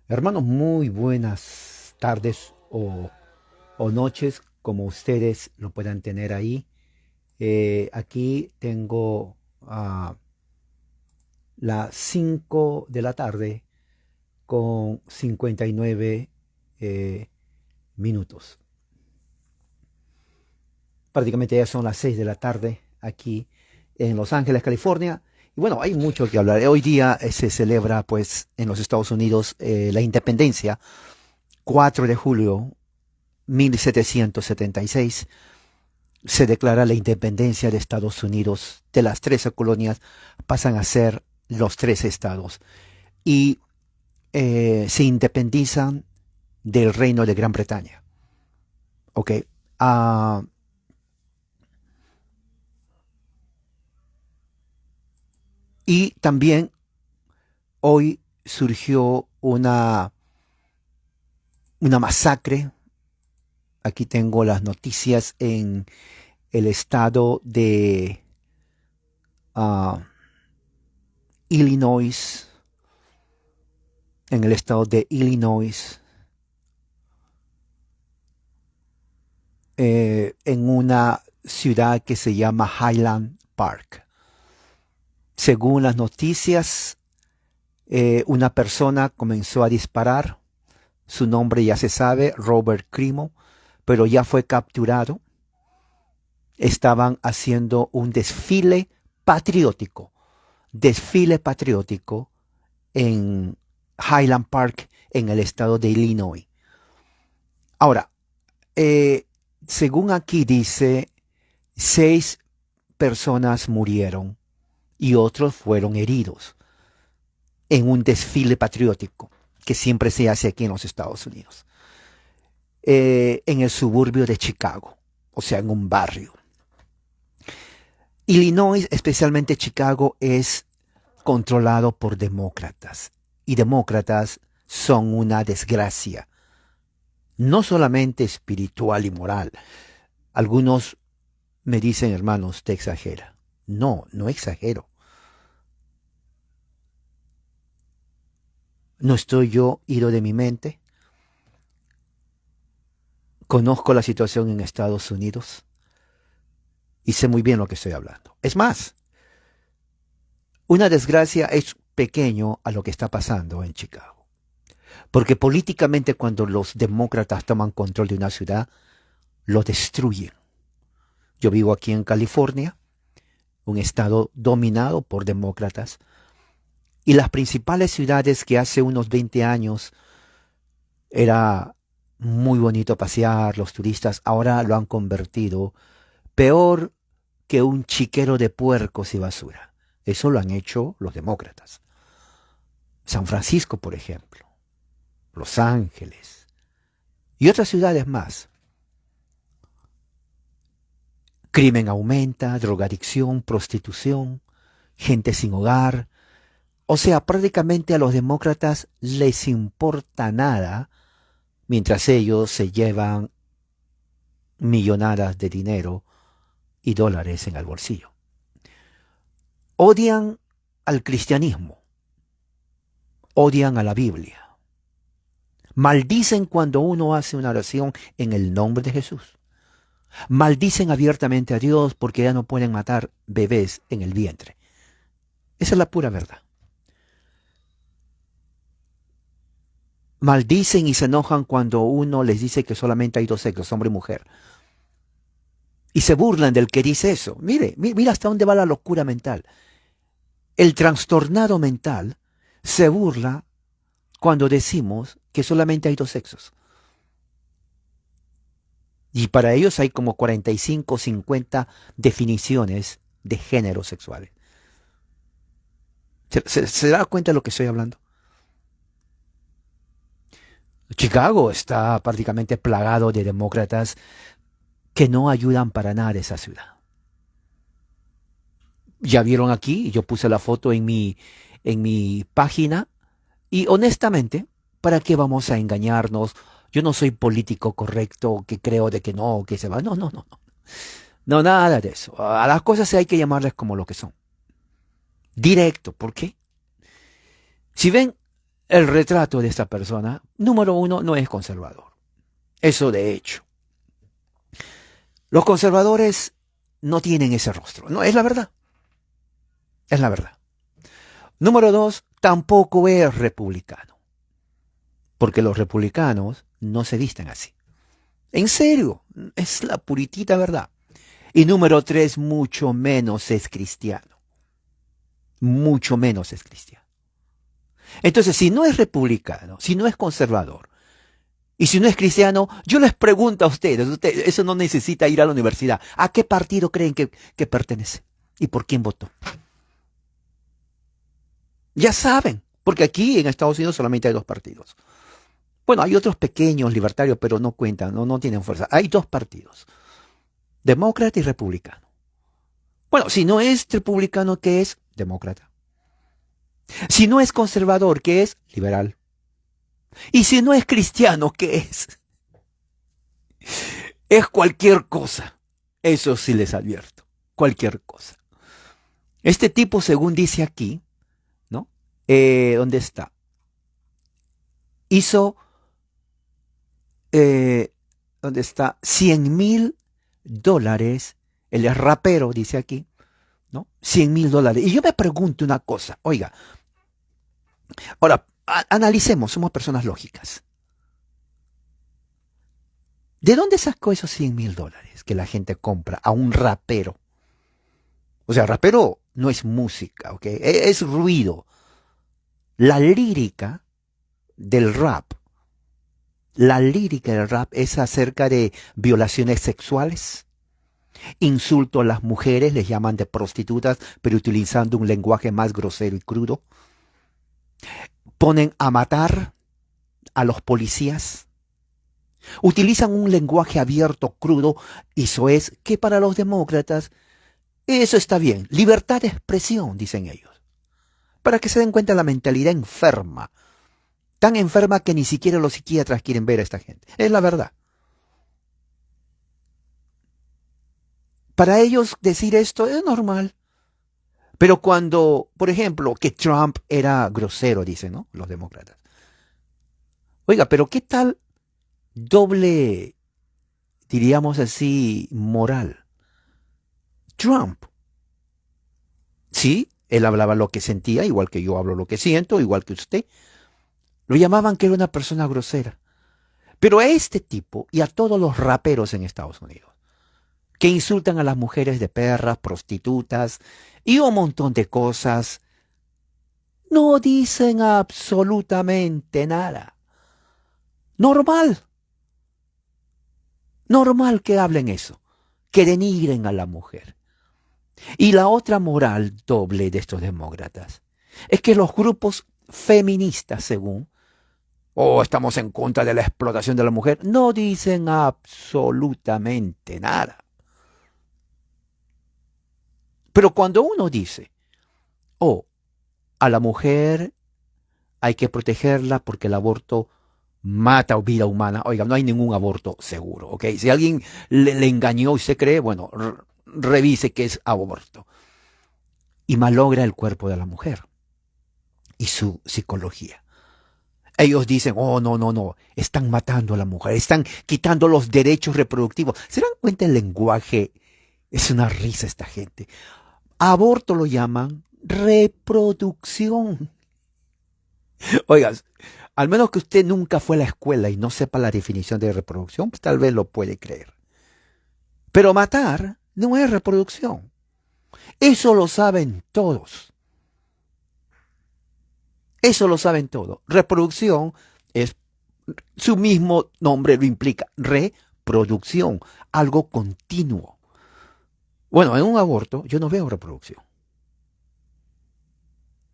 Hermanos, muy buenas tardes o noches, como ustedes lo puedan tener ahí. Aquí tengo las 5 de la tarde con 59 eh, minutos. Prácticamente ya son las 6 de la tarde aquí en Los Ángeles, California. Y bueno, hay mucho que hablar. Hoy día se celebra pues en los Estados Unidos la independencia, 4 de julio 1776 se declara la independencia de Estados Unidos. De las 13 colonias pasan a ser los 13 estados y se independizan del reino de Gran Bretaña. Ok. Uh, y también hoy surgió una masacre. Aquí tengo las noticias en el estado de uh, Illinois, en el estado de Illinois, en una ciudad que se llama Highland Park. Según las noticias, una persona comenzó a disparar. Su nombre ya se sabe, Robert Crimo, pero ya fue capturado. Estaban haciendo un desfile patriótico en Highland Park, en el estado de Illinois. Ahora, según aquí dice, 6 personas murieron y otros fueron heridos en un desfile patriótico que siempre se hace aquí en los Estados Unidos, en el suburbio de Chicago, o sea, en un barrio. Illinois, especialmente Chicago, es controlado por demócratas y demócratas son una desgracia, no solamente espiritual y moral. Algunos me dicen, hermanos, te exagera. No, no exagero. ¿No estoy yo ido de mi mente? Conozco la situación en Estados Unidos y sé muy bien lo que estoy hablando. Es más, una desgracia es pequeño a lo que está pasando en Chicago. Porque políticamente cuando los demócratas toman control de una ciudad, lo destruyen. Yo vivo aquí en California, un estado dominado por demócratas, y las principales ciudades que hace unos 20 años era muy bonito pasear, los turistas ahora lo han convertido peor que un chiquero de puercos y basura. Eso lo han hecho los demócratas. San Francisco, por ejemplo, Los Ángeles y otras ciudades más. Crimen aumenta, drogadicción, prostitución, gente sin hogar. O sea, prácticamente a los demócratas les importa nada mientras ellos se llevan millonadas de dinero y dólares en el bolsillo. Odian al cristianismo, odian a la Biblia. Maldicen cuando uno hace una oración en el nombre de Jesús. Maldicen abiertamente a Dios porque ya no pueden matar bebés en el vientre. Esa es la pura verdad. Maldicen y se enojan cuando uno les dice que solamente hay 2 sexos, hombre y mujer. Y se burlan del que dice eso. Mira hasta dónde va la locura mental. El trastornado mental se burla cuando decimos que solamente hay 2 sexos. Y para ellos hay como 45 o 50 definiciones de géneros sexuales. ¿Se da cuenta de lo que estoy hablando? Chicago está prácticamente plagado de demócratas que no ayudan para nada a esa ciudad. Ya vieron aquí, yo puse la foto en mi página y honestamente, ¿para qué vamos a engañarnos? Yo no soy político correcto que creo de que no, que se va. No, no, no, no. No, nada de eso. A las cosas hay que llamarles como lo que son. Directo. ¿Por qué? Si ven, el retrato de esta persona, número uno, no es conservador. Eso de hecho. Los conservadores no tienen ese rostro. No, es la verdad. Es la verdad. Número dos, tampoco es republicano. Porque los republicanos no se visten así. En serio, es la puritita verdad. Y número tres, mucho menos es cristiano. Mucho menos es cristiano. Entonces, si no es republicano, si no es conservador, y si no es cristiano, yo les pregunto a ustedes, eso no necesita ir a la universidad, ¿a qué partido creen que pertenece? ¿Y por quién votó? Ya saben, porque aquí en Estados Unidos solamente hay dos partidos. Bueno, hay otros pequeños libertarios, pero no cuentan, no tienen fuerza. Hay dos partidos, demócrata y republicano. Bueno, si no es republicano, ¿qué es? Demócrata. Si no es conservador, ¿qué es? Liberal. Y si no es cristiano, ¿qué es? Es cualquier cosa. Eso sí les advierto. Cualquier cosa. Este tipo, según dice aquí, ¿no? ¿Dónde está? Hizo, eh, ¿dónde está? $100,000. Él es rapero, dice aquí, ¿no? $100,000. Y yo me pregunto una cosa, oiga, ahora, analicemos, somos personas lógicas. ¿De dónde sacó esos $100,000 que la gente compra a un rapero? O sea, rapero no es música, ¿ok? Es ruido. La lírica del rap, la lírica del rap es acerca de violaciones sexuales, insulto a las mujeres, les llaman de prostitutas, pero utilizando un lenguaje más grosero y crudo. Ponen a matar a los policías. Utilizan un lenguaje abierto, crudo, y eso es que para los demócratas eso está bien. Libertad de expresión, dicen ellos. Para que se den cuenta de la mentalidad enferma. Tan enferma que ni siquiera los psiquiatras quieren ver a esta gente. Es la verdad. Para ellos decir esto es normal. Pero cuando, por ejemplo, que Trump era grosero, dicen, ¿no? Los demócratas. Oiga, pero ¿qué tal doble, diríamos así, moral? Trump. Sí, él hablaba lo que sentía, igual que yo hablo lo que siento, igual que usted. Lo llamaban que era una persona grosera. Pero a este tipo y a todos los raperos en Estados Unidos, que insultan a las mujeres de perras, prostitutas y un montón de cosas, no dicen absolutamente nada. Normal. Normal que hablen eso, que denigren a la mujer. Y la otra moral doble de estos demócratas es que los grupos feministas, según, estamos en contra de la explotación de la mujer, no dicen absolutamente nada. Pero cuando uno dice, a la mujer hay que protegerla porque el aborto mata vida humana, oiga, no hay ningún aborto seguro, ¿ok? Si alguien le engañó y se cree, bueno, revise qué es aborto. Y malogra el cuerpo de la mujer y su psicología. Ellos dicen, no, están matando a la mujer, están quitando los derechos reproductivos. ¿Se dan cuenta el lenguaje? Es una risa esta gente. Aborto lo llaman reproducción. Oiga, al menos que usted nunca fue a la escuela y no sepa la definición de reproducción, pues tal vez lo puede creer. Pero matar no es reproducción. Eso lo saben todos. Eso lo saben todos. Reproducción es, su mismo nombre lo implica, reproducción, algo continuo. Bueno, en un aborto yo no veo reproducción.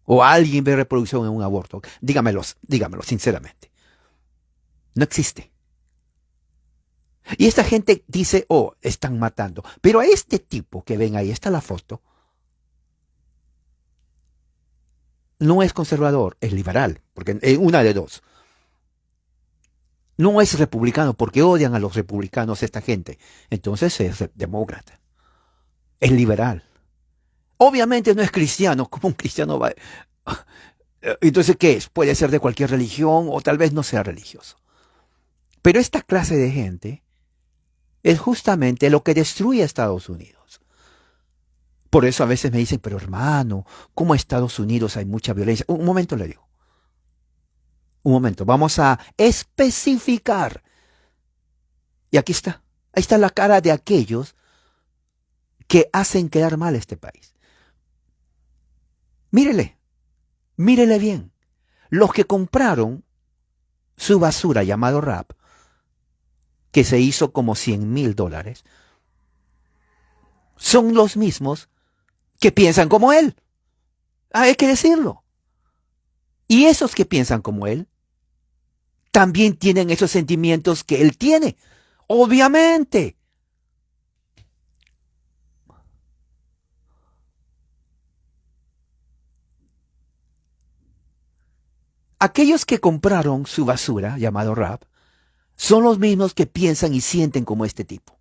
O alguien ve reproducción en un aborto. Dígamelo sinceramente. No existe. Y esta gente dice, están matando. Pero a este tipo que ven ahí, está la foto, no es conservador, es liberal, porque es una de dos. No es republicano porque odian a los republicanos esta gente. Entonces es demócrata. Es liberal. Obviamente no es cristiano. ¿Cómo un cristiano va? Entonces, ¿qué es? Puede ser de cualquier religión o tal vez no sea religioso. Pero esta clase de gente es justamente lo que destruye a Estados Unidos. Por eso a veces me dicen, pero hermano, ¿cómo en Estados Unidos hay mucha violencia? Un momento le digo. Un momento, vamos a especificar. Y aquí está. Ahí está la cara de aquellos que hacen quedar mal a este país. Mírele, mírele bien. Los que compraron su basura llamado rap, que se hizo como $100,000, son los mismos que piensan como él. Hay que decirlo. Y esos que piensan como él también tienen esos sentimientos que él tiene. Obviamente. Aquellos que compraron su basura, llamado rap, son los mismos que piensan y sienten como este tipo.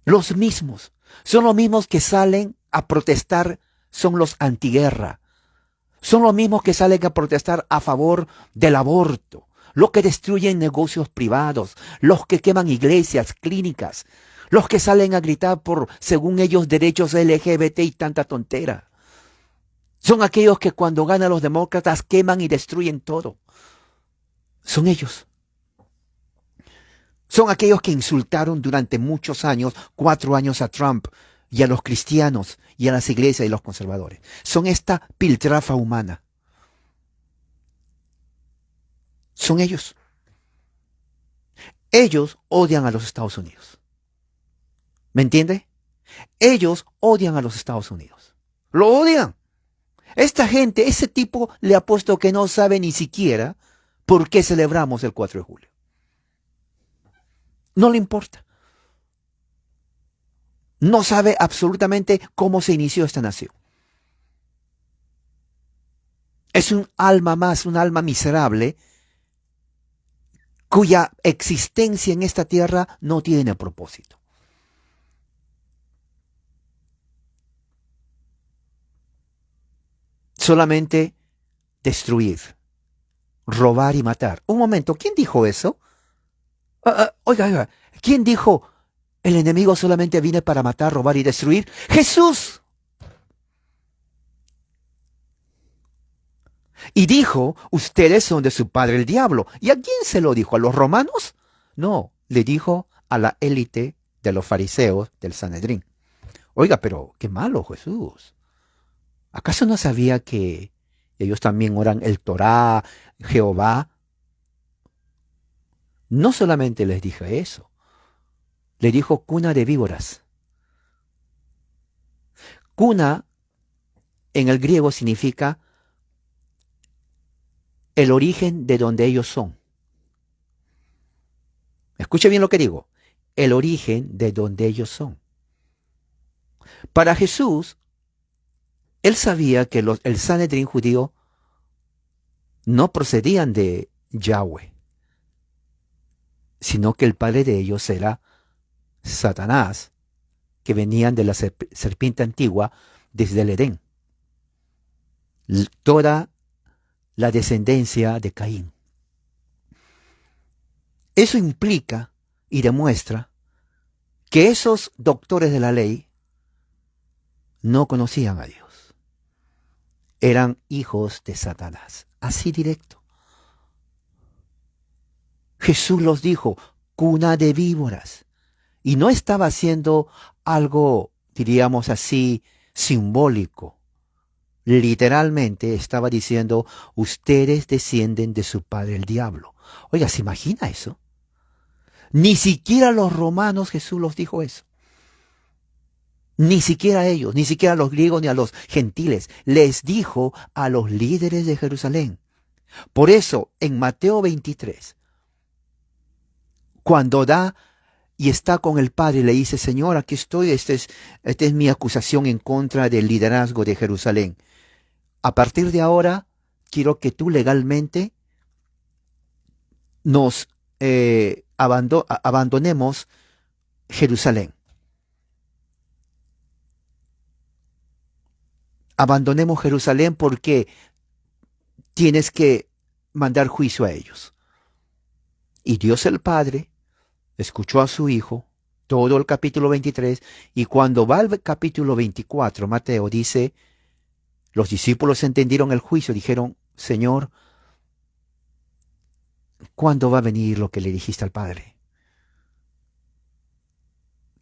Los mismos. Son los mismos que salen a protestar, son los antiguerra. Son los mismos que salen a protestar a favor del aborto, los que destruyen negocios privados, los que queman iglesias, clínicas, los que salen a gritar por, según ellos, derechos LGBT y tanta tontera. Son aquellos que cuando ganan los demócratas queman y destruyen todo. Son ellos. Son aquellos que insultaron durante muchos años, 4 años a Trump y a los cristianos y a las iglesias y los conservadores. Son esta piltrafa humana. Son ellos. Ellos odian a los Estados Unidos. ¿Me entiende? Ellos odian a los Estados Unidos. Lo odian. Esta gente, ese tipo le ha puesto que no sabe ni siquiera por qué celebramos el 4 de julio. No le importa. No sabe absolutamente cómo se inició esta nación. Es un alma más, un alma miserable, cuya existencia en esta tierra no tiene propósito. Solamente destruir, robar y matar. Un momento, ¿quién dijo eso? Oiga, ¿quién dijo el enemigo solamente viene para matar, robar y destruir? ¡Jesús! Y dijo, ustedes son de su padre el diablo. ¿Y a quién se lo dijo? ¿A los romanos? No, le dijo a la élite de los fariseos del Sanedrín. Oiga, pero qué malo Jesús. ¿Acaso no sabía que ellos también oran el Torá, Jehová? No solamente les dije eso, le dijo cuna de víboras. Cuna en el griego significa el origen de donde ellos son. Escuche bien lo que digo, el origen de donde ellos son. Para Jesús, él sabía que el Sanedrín judío no procedían de Yahweh, sino que el padre de ellos era Satanás, que venían de la serpiente antigua desde el Edén. Toda la descendencia de Caín. Eso implica y demuestra que esos doctores de la ley no conocían a Dios. Eran hijos de Satanás. Así directo. Jesús los dijo, cuna de víboras. Y no estaba haciendo algo, diríamos así, simbólico. Literalmente estaba diciendo, ustedes descienden de su padre el diablo. Oiga, ¿se imagina eso? Ni siquiera los romanos Jesús los dijo eso. Ni siquiera ellos, ni siquiera a los griegos ni a los gentiles. Les dijo a los líderes de Jerusalén. Por eso, en Mateo 23, cuando da y está con el Padre, le dice, Señor, aquí estoy, esta es mi acusación en contra del liderazgo de Jerusalén. A partir de ahora, quiero que tú legalmente nos abandonemos Jerusalén. Abandonemos Jerusalén porque tienes que mandar juicio a ellos. Y Dios el Padre escuchó a su Hijo, todo el capítulo 23, y cuando va al capítulo 24, Mateo dice, los discípulos entendieron el juicio, dijeron, Señor, ¿cuándo va a venir lo que le dijiste al Padre?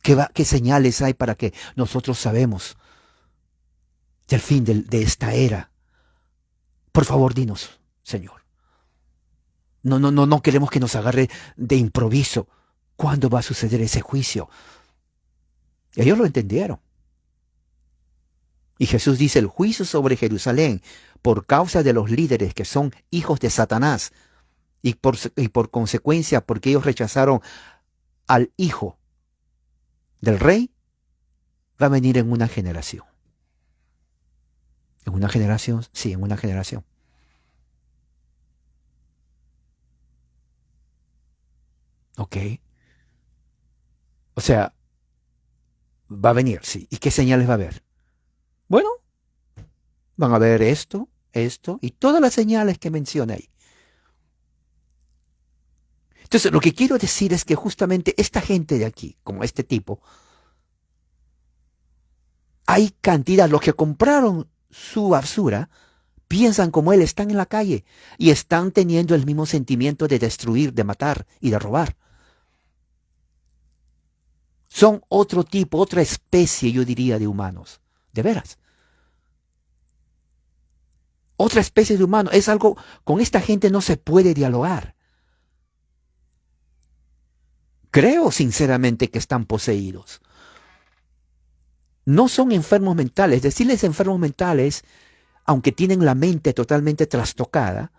¿Qué señales hay para que nosotros sabemos del fin de esta era? Por favor, dinos, Señor. No queremos que nos agarre de improviso. ¿Cuándo va a suceder ese juicio? Ellos lo entendieron. Y Jesús dice, el juicio sobre Jerusalén por causa de los líderes que son hijos de Satanás y por consecuencia porque ellos rechazaron al Hijo del Rey, va a venir en una generación. ¿En una generación? Sí, en una generación. ¿Ok? O sea, va a venir, sí. ¿Y qué señales va a haber? Bueno, van a ver esto y todas las señales que mencioné ahí. Entonces, lo que quiero decir es que justamente esta gente de aquí, como este tipo, hay cantidad, los que compraron su basura, piensan como él, están en la calle y están teniendo el mismo sentimiento de destruir, de matar y de robar. Son otro tipo, otra especie, yo diría, de humanos. De veras. Otra especie de humanos. Es algo, con esta gente no se puede dialogar. Creo sinceramente que están poseídos. No son enfermos mentales. Decirles enfermos mentales, aunque tienen la mente totalmente trastocada,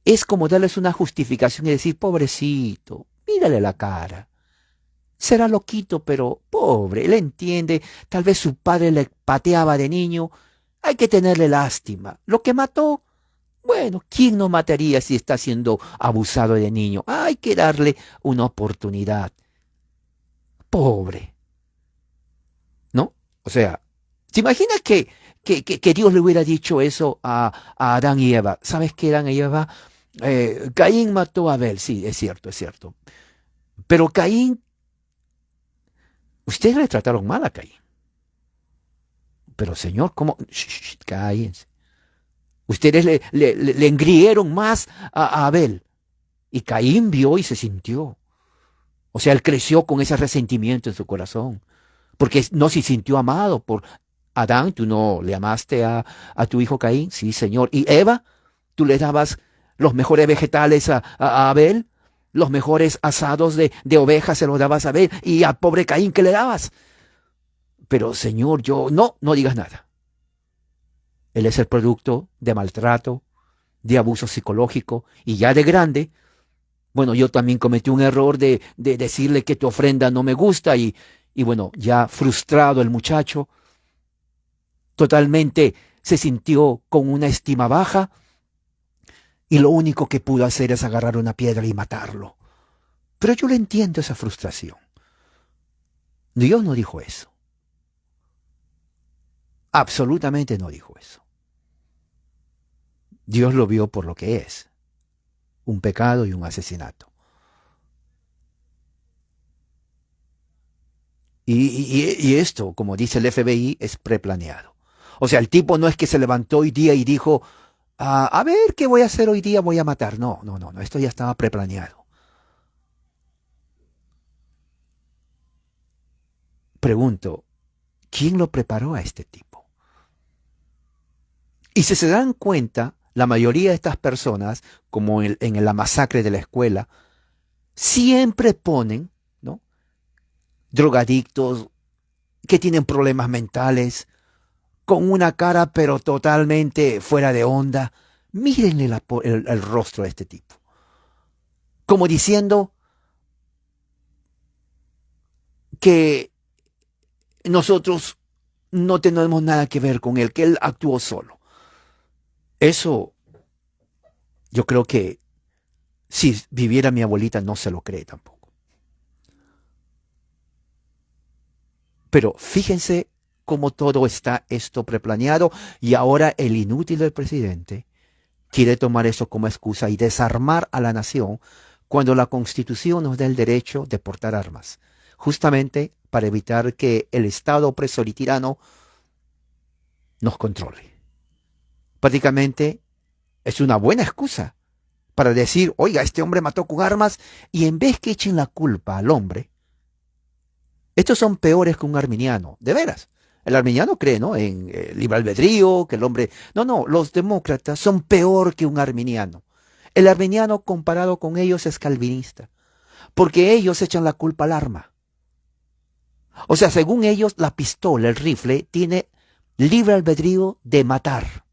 es como darles una justificación y decir, pobrecito, mírale la cara. Será loquito, pero pobre, él entiende, tal vez su padre le pateaba de niño, hay que tenerle lástima. Lo que mató, bueno, ¿quién no mataría si está siendo abusado de niño? Hay que darle una oportunidad. Pobre, ¿no? O sea, ¿te imaginas que Dios le hubiera dicho eso a Adán y Eva? ¿Sabes qué, Adán y Eva? Caín mató a Abel, sí, es cierto, es cierto. Pero Caín, ustedes le trataron mal a Caín. Pero Señor, ¿cómo? Cállense. Ustedes le engrieron más a Abel. Y Caín vio y se sintió. O sea, él creció con ese resentimiento en su corazón. Porque no se sintió amado por Adán. Tú no le amaste a tu hijo Caín. Sí, Señor. Y Eva, tú le dabas los mejores vegetales a Abel. Los mejores asados de ovejas se los dabas a Abel. Y al pobre Caín, ¿qué le dabas? Pero Señor, no digas nada. Él es el producto de maltrato, de abuso psicológico y ya de grande, bueno, yo también cometí un error de decirle que tu ofrenda no me gusta y bueno, ya frustrado el muchacho, totalmente se sintió con una estima baja y lo único que pudo hacer es agarrar una piedra y matarlo. Pero yo le entiendo esa frustración. Dios no dijo eso. Absolutamente no dijo eso. Dios lo vio por lo que es, un pecado y un asesinato. Y esto, como dice el FBI, es preplaneado. O sea, el tipo no es que se levantó hoy día y dijo, a ver qué voy a hacer hoy día, voy a matar. No, esto ya estaba preplaneado. Pregunto, ¿quién lo preparó a este tipo? Y si se dan cuenta, la mayoría de estas personas, como en la masacre de la escuela, siempre ponen, ¿no?, drogadictos que tienen problemas mentales, con una cara pero totalmente fuera de onda. Mírenle el rostro de este tipo. Como diciendo que nosotros no tenemos nada que ver con él, que él actuó solo. Eso yo creo que si viviera mi abuelita no se lo cree tampoco. Pero fíjense cómo todo está esto preplaneado y ahora el inútil del presidente quiere tomar eso como excusa y desarmar a la nación cuando la Constitución nos da el derecho de portar armas, justamente para evitar que el Estado opresor y tirano nos controle. Prácticamente es una buena excusa para decir, oiga, este hombre mató con armas, y en vez que echen la culpa al hombre, estos son peores que un arminiano, de veras. El arminiano cree, ¿no?, en libre albedrío, que el hombre... No, no, los demócratas son peor que un arminiano. El arminiano comparado con ellos es calvinista, porque ellos echan la culpa al arma. O sea, según ellos, la pistola, el rifle, tiene libre albedrío de matar.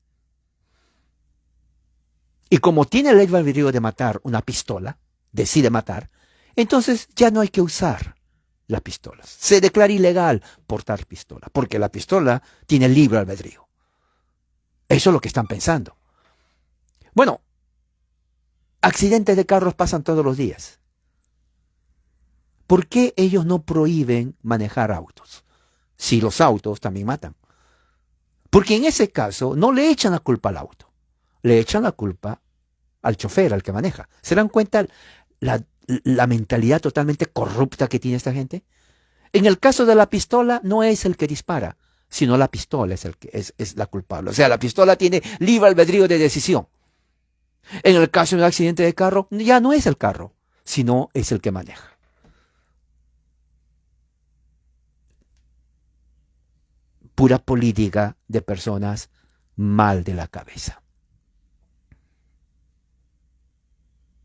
Y como tiene el libre albedrío de matar una pistola, decide matar, entonces ya no hay que usar las pistolas. Se declara ilegal portar pistola, porque la pistola tiene libre albedrío. Eso es lo que están pensando. Bueno, accidentes de carros pasan todos los días. ¿Por qué ellos no prohíben manejar autos? Si los autos también matan. Porque en ese caso no le echan la culpa al auto, le echan la culpa al chofer, al que maneja. ¿Se dan cuenta la mentalidad totalmente corrupta que tiene esta gente? En el caso de la pistola, no es el que dispara, sino la pistola es el que es la culpable. O sea, la pistola tiene libre albedrío de decisión. En el caso de un accidente de carro, ya no es el carro, sino es el que maneja. Pura política de personas mal de la cabeza.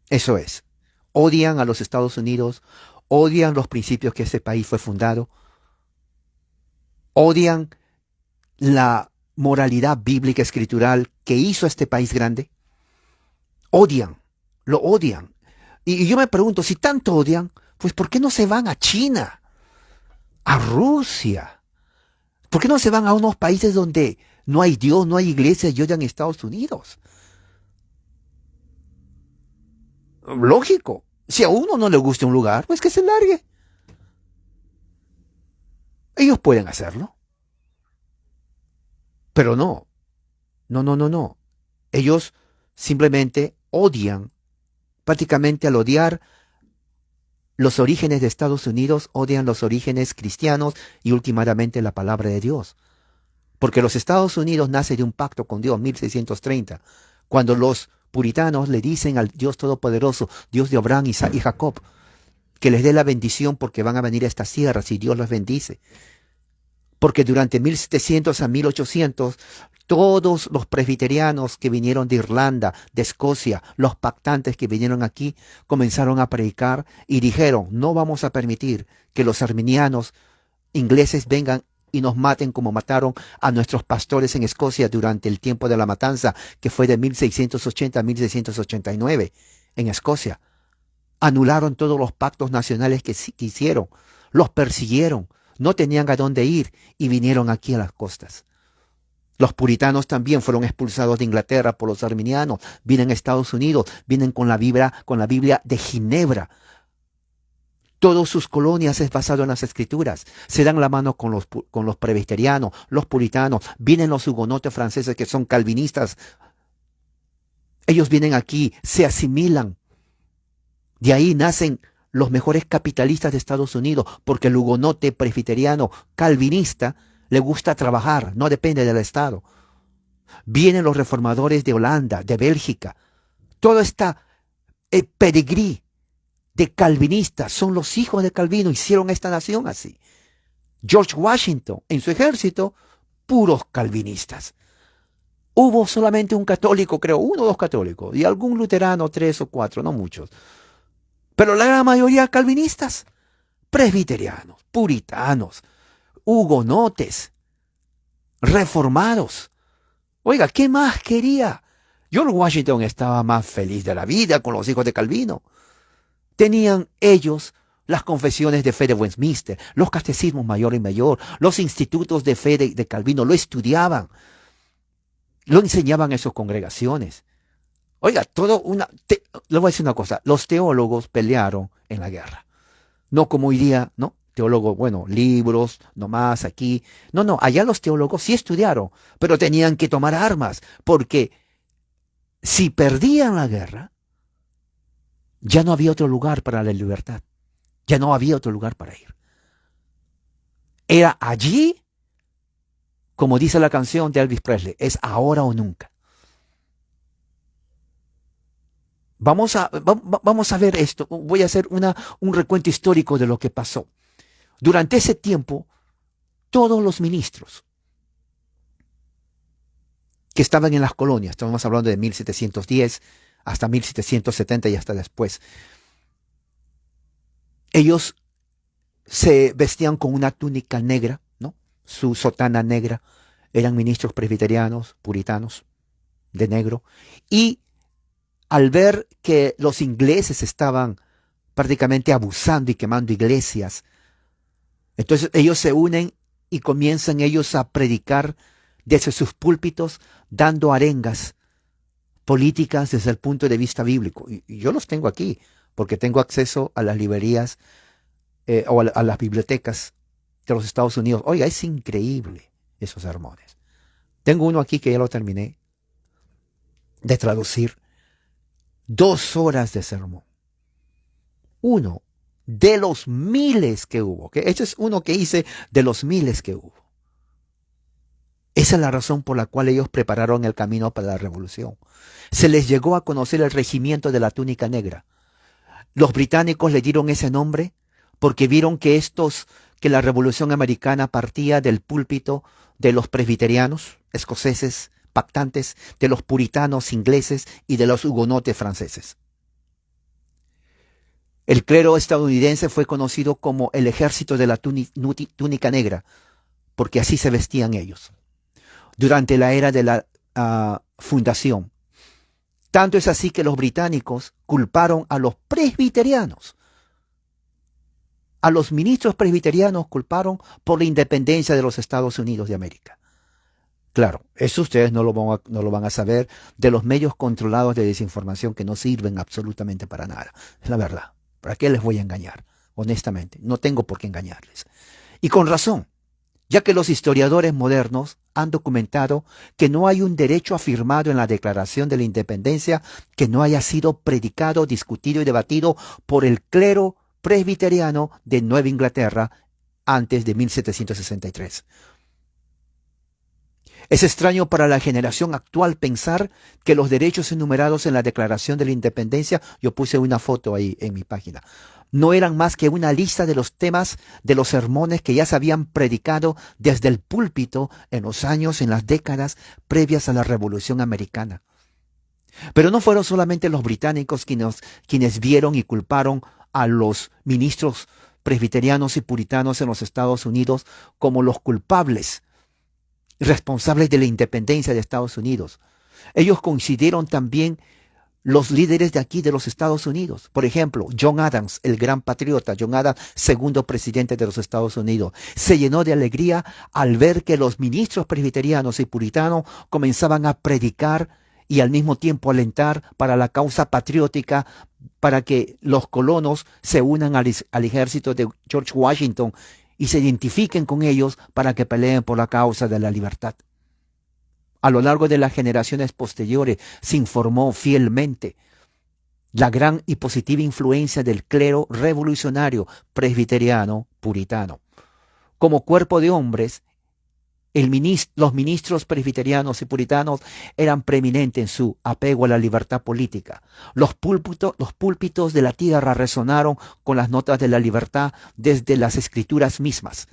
Eso es. Odian a los Estados Unidos, odian los principios que este país fue fundado, odian la moralidad bíblica escritural que hizo este país grande. Odian, lo odian. Y yo me pregunto, si tanto odian, pues ¿por qué no se van a China, a Rusia? ¿Por qué no se van a unos países donde no hay Dios, no hay iglesia y odian a Estados Unidos? Lógico. Si a uno no le gusta un lugar, pues que se largue. Ellos pueden hacerlo. Pero no. No. Ellos simplemente odian, prácticamente al odiar los orígenes de Estados Unidos, odian los orígenes cristianos y últimamente la palabra de Dios. Porque los Estados Unidos nace de un pacto con Dios, 1630, cuando los puritanos le dicen al Dios Todopoderoso, Dios de Abraham, Isaac y Jacob, que les dé la bendición porque van a venir a estas tierras y Dios los bendice. Porque durante 1700 a 1800, todos los presbiterianos que vinieron de Irlanda, de Escocia, los pactantes que vinieron aquí, comenzaron a predicar y dijeron, no vamos a permitir que los arminianos ingleses vengan y nos maten como mataron a nuestros pastores en Escocia durante el tiempo de la matanza, que fue de 1680 a 1689 en Escocia. Anularon todos los pactos nacionales que hicieron, los persiguieron, no tenían a dónde ir y vinieron aquí a las costas. Los puritanos también fueron expulsados de Inglaterra por los arminianos, vienen a Estados Unidos, vienen con la Biblia de Ginebra. Todas sus colonias es basado en las escrituras. Se dan la mano con los presbiterianos, los puritanos. Vienen los hugonotes franceses que son calvinistas. Ellos vienen aquí, se asimilan. De ahí nacen los mejores capitalistas de Estados Unidos, porque el hugonote presbiteriano calvinista le gusta trabajar, no depende del Estado. Vienen los reformadores de Holanda, de Bélgica. Todo esta pedigrí de calvinistas, son los hijos de Calvino, hicieron esta nación así. George Washington, en su ejército, puros calvinistas. Hubo solamente un católico, creo, 1 o 2 católicos, y algún luterano, 3 o 4, no muchos. Pero la gran mayoría calvinistas, presbiterianos, puritanos, hugonotes, reformados. Oiga, ¿qué más quería? George Washington estaba más feliz de la vida con los hijos de Calvino. Tenían ellos las confesiones de fe de Westminster, los catecismos mayor y mayor, los institutos de fe de Calvino, lo estudiaban, lo enseñaban en sus congregaciones. Oiga, le voy a decir una cosa, los teólogos pelearon en la guerra. No como hoy día, ¿no? Teólogos, bueno, libros, nomás aquí. No, allá los teólogos sí estudiaron, pero tenían que tomar armas, porque Si perdían la guerra, ya no había otro lugar para la libertad. Ya no había otro lugar para ir. Era allí, como dice la canción de Elvis Presley, es ahora o nunca. Vamos a ver esto. Voy a hacer un recuento histórico de lo que pasó. Durante ese tiempo, todos los ministros que estaban en las colonias, estamos hablando de 1710 hasta 1770 y hasta después, ellos se vestían con una túnica negra, ¿no? Su sotana negra, eran ministros presbiterianos, puritanos, de negro, y al ver que los ingleses estaban prácticamente abusando y quemando iglesias, entonces ellos se unen y comienzan ellos a predicar desde sus púlpitos, dando arengas políticas desde el punto de vista bíblico. Y yo los tengo aquí, porque tengo acceso a las librerías o a las bibliotecas de los Estados Unidos. Oiga, es increíble esos sermones. Tengo uno aquí que ya lo terminé de traducir. 2 horas de sermón. Uno de los miles que hubo. ¿Okay? Este es uno que hice de los miles que hubo. Esa es la razón por la cual ellos prepararon el camino para la revolución. Se les llegó a conocer el regimiento de la túnica negra. Los británicos le dieron ese nombre porque vieron que la revolución americana partía del púlpito de los presbiterianos escoceses pactantes, de los puritanos ingleses y de los hugonotes franceses. El clero estadounidense fue conocido como el ejército de la túnica negra, porque así se vestían ellos durante la era de la fundación. Tanto es así que los británicos culparon a los presbiterianos. A los ministros presbiterianos culparon por la independencia de los Estados Unidos de América. Claro, eso ustedes no lo van a saber de los medios controlados de desinformación que no sirven absolutamente para nada. Es la verdad. ¿Para qué les voy a engañar? Honestamente, no tengo por qué engañarles. Y con razón, ya que los historiadores modernos han documentado que no hay un derecho afirmado en la Declaración de la Independencia que no haya sido predicado, discutido y debatido por el clero presbiteriano de Nueva Inglaterra antes de 1763. Es extraño para la generación actual pensar que los derechos enumerados en la Declaración de la Independencia, yo puse una foto ahí en mi página, no eran más que una lista de los temas de los sermones que ya se habían predicado desde el púlpito en las décadas previas a la Revolución Americana. Pero no fueron solamente los británicos quienes vieron y culparon a los ministros presbiterianos y puritanos en los Estados Unidos como los culpables responsables de la independencia de Estados Unidos. Ellos coincidieron también los líderes de aquí de los Estados Unidos. Por ejemplo, John Adams, el gran patriota, John Adams, segundo presidente de los Estados Unidos, se llenó de alegría al ver que los ministros presbiterianos y puritanos comenzaban a predicar y al mismo tiempo alentar para la causa patriótica, para que los colonos se unan al ejército de George Washington y se identifiquen con ellos para que peleen por la causa de la libertad. A lo largo de las generaciones posteriores se informó fielmente la gran y positiva influencia del clero revolucionario presbiteriano puritano. Como cuerpo de hombres, los ministros presbiterianos y puritanos eran preeminentes en su apego a la libertad política. Los púlpitos de la tierra resonaron con las notas de la libertad desde las escrituras mismas.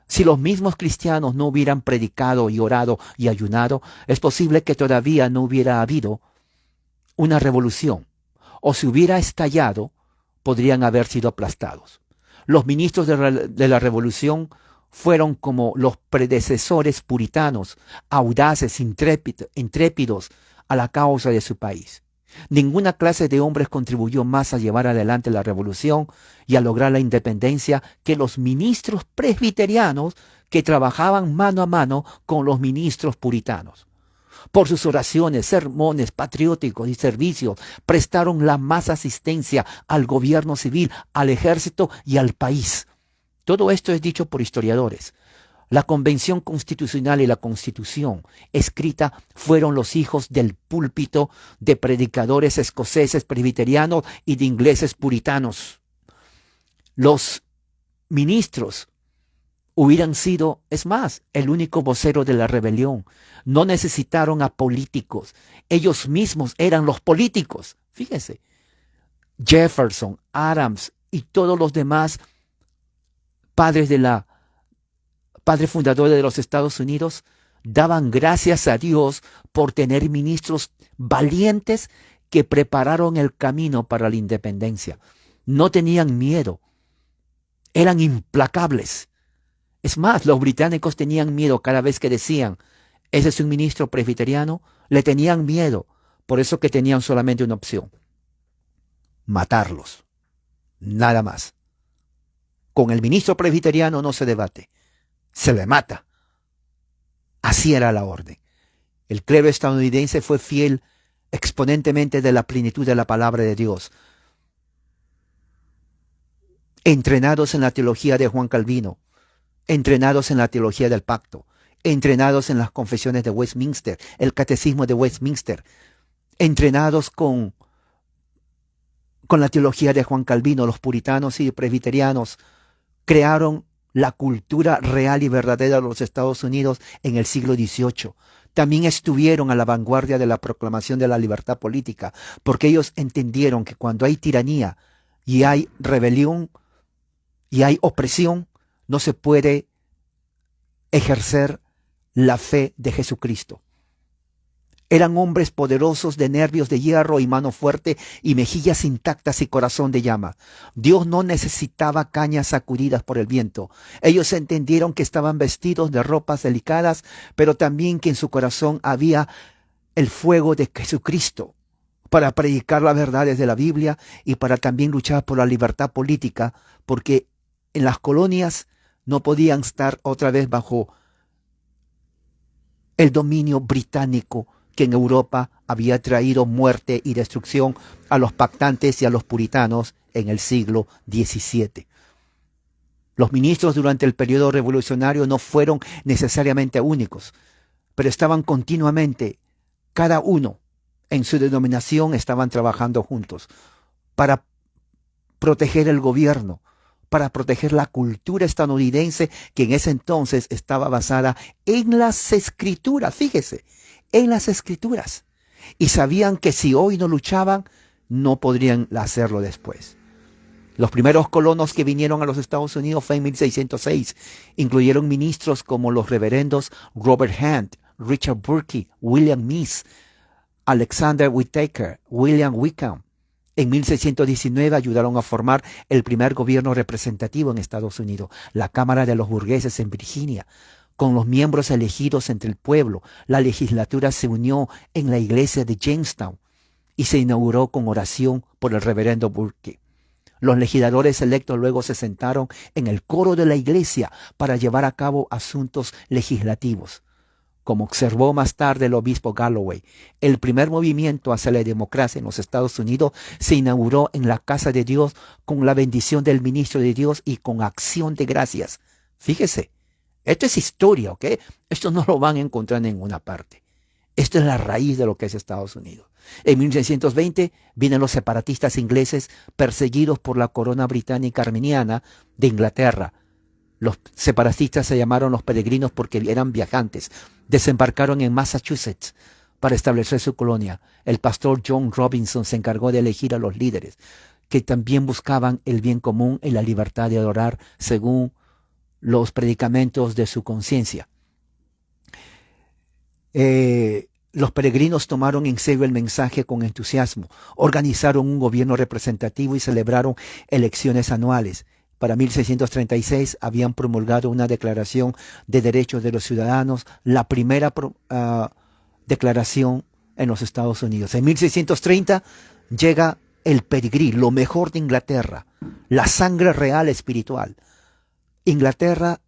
Si los mismos cristianos no hubieran predicado y orado y ayunado, es posible que todavía no hubiera habido una revolución, o si hubiera estallado, podrían haber sido aplastados. Los ministros de la revolución fueron como los predecesores puritanos, audaces, intrépidos a la causa de su país. Ninguna clase de hombres contribuyó más a llevar adelante la revolución y a lograr la independencia que los ministros presbiterianos que trabajaban mano a mano con los ministros puritanos. Por sus oraciones, sermones patrióticos y servicios, prestaron la más asistencia al gobierno civil, al ejército y al país. Todo esto es dicho por historiadores. La Convención Constitucional y la Constitución escrita fueron los hijos del púlpito de predicadores escoceses presbiterianos y de ingleses puritanos. Los ministros hubieran sido, es más, el único vocero de la rebelión. No necesitaron a políticos. Ellos mismos eran los políticos. Fíjense, Jefferson, Adams y todos los demás padres fundadores de los Estados Unidos daban gracias a Dios por tener ministros valientes que prepararon el camino para la independencia. No tenían miedo. Eran implacables. Es más, los británicos tenían miedo cada vez que decían, ese es un ministro presbiteriano, le tenían miedo. Por eso que tenían solamente una opción: matarlos. Nada más. Con el ministro presbiteriano no se debate, se le mata. Así era la orden. El clero estadounidense fue fiel exponentemente de la plenitud de la palabra de Dios. Entrenados en la teología de Juan Calvino, entrenados en la teología del pacto, entrenados en las confesiones de Westminster, el catecismo de Westminster, entrenados con la teología de Juan Calvino. Los puritanos y presbiterianos crearon la cultura real y verdadera de los Estados Unidos en el siglo XVIII. También estuvieron a la vanguardia de la proclamación de la libertad política, porque ellos entendieron que cuando hay tiranía y hay rebelión y hay opresión, no se puede ejercer la fe de Jesucristo. Eran hombres poderosos de nervios de hierro y mano fuerte y mejillas intactas y corazón de llama. Dios no necesitaba cañas sacudidas por el viento. Ellos entendieron que estaban vestidos de ropas delicadas, pero también que en su corazón había el fuego de Jesucristo para predicar las verdades de la Biblia y para también luchar por la libertad política, porque en las colonias no podían estar otra vez bajo el dominio británico que en Europa había traído muerte y destrucción a los pactantes y a los puritanos en el siglo XVII. Los ministros durante el periodo revolucionario no fueron necesariamente únicos, pero estaban continuamente, cada uno en su denominación, estaban trabajando juntos para proteger el gobierno, para proteger la cultura estadounidense que en ese entonces estaba basada en las escrituras. Fíjese, en las escrituras. Y sabían que si hoy no luchaban, no podrían hacerlo después. Los primeros colonos que vinieron a los Estados Unidos fue en 1606. Incluyeron ministros como los reverendos Robert Hand, Richard Burke, William Meese, Alexander Whittaker, William Wickham. En 1619 ayudaron a formar el primer gobierno representativo en Estados Unidos, la Cámara de los Burgueses en Virginia. Con los miembros elegidos entre el pueblo, la legislatura se unió en la iglesia de Jamestown y se inauguró con oración por el reverendo Burke. Los legisladores electos luego se sentaron en el coro de la iglesia para llevar a cabo asuntos legislativos. Como observó más tarde el obispo Galloway, el primer movimiento hacia la democracia en los Estados Unidos se inauguró en la casa de Dios con la bendición del ministro de Dios y con acción de gracias. Fíjese, esto es historia, ¿ok? Esto no lo van a encontrar en ninguna parte. Esto es la raíz de lo que es Estados Unidos. En 1620 vienen los separatistas ingleses perseguidos por la corona británica arminiana de Inglaterra. Los separatistas se llamaron los peregrinos porque eran viajantes. Desembarcaron en Massachusetts para establecer su colonia. El pastor John Robinson se encargó de elegir a los líderes, que también buscaban el bien común y la libertad de adorar según los predicamentos de su conciencia. Los peregrinos tomaron en serio el mensaje con entusiasmo, organizaron un gobierno representativo y celebraron elecciones anuales. Para 1636 habían promulgado una declaración de derechos de los ciudadanos, la primera declaración en los Estados Unidos. En 1630 llega el pedigrí, lo mejor de Inglaterra, la sangre real espiritual. Inglaterra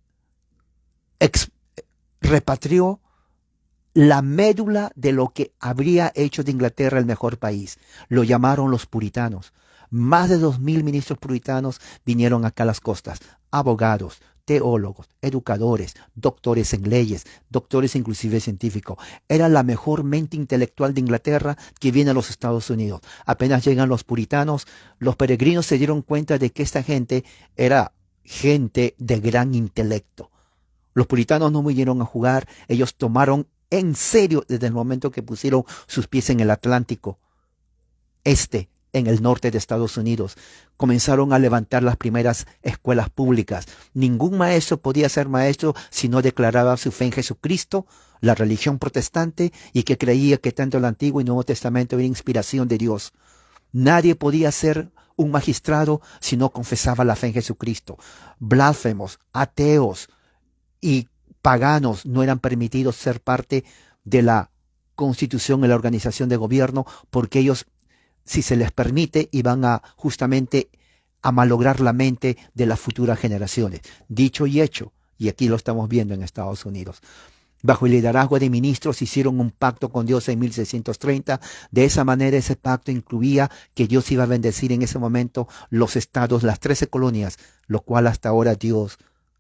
repatrió la médula de lo que habría hecho de Inglaterra el mejor país. Lo llamaron los puritanos. Más de 2000 ministros puritanos vinieron acá a las costas, abogados, teólogos, educadores, doctores en leyes, doctores inclusive científicos. Era la mejor mente intelectual de Inglaterra que viene a los Estados Unidos. Apenas llegan los puritanos, los peregrinos se dieron cuenta de que esta gente era gente de gran intelecto. Los puritanos no vinieron a jugar, ellos tomaron en serio desde el momento que pusieron sus pies en el Atlántico en el norte de Estados Unidos. Comenzaron a levantar las primeras escuelas públicas. Ningún maestro podía ser maestro si no declaraba su fe en Jesucristo, la religión protestante, y que creía que tanto el Antiguo y Nuevo Testamento era inspiración de Dios. Nadie podía ser un magistrado si no confesaba la fe en Jesucristo. Blasfemos, ateos y paganos no eran permitidos ser parte de la constitución y la organización de gobierno, porque ellos, si se les permite, iban a justamente a malograr la mente de las futuras generaciones. Dicho y hecho, y aquí lo estamos viendo en Estados Unidos. Bajo el liderazgo de ministros hicieron un pacto con Dios en 1630. De esa manera ese pacto incluía que Dios iba a bendecir en ese momento los estados, las 13 colonias, lo cual hasta ahora Dios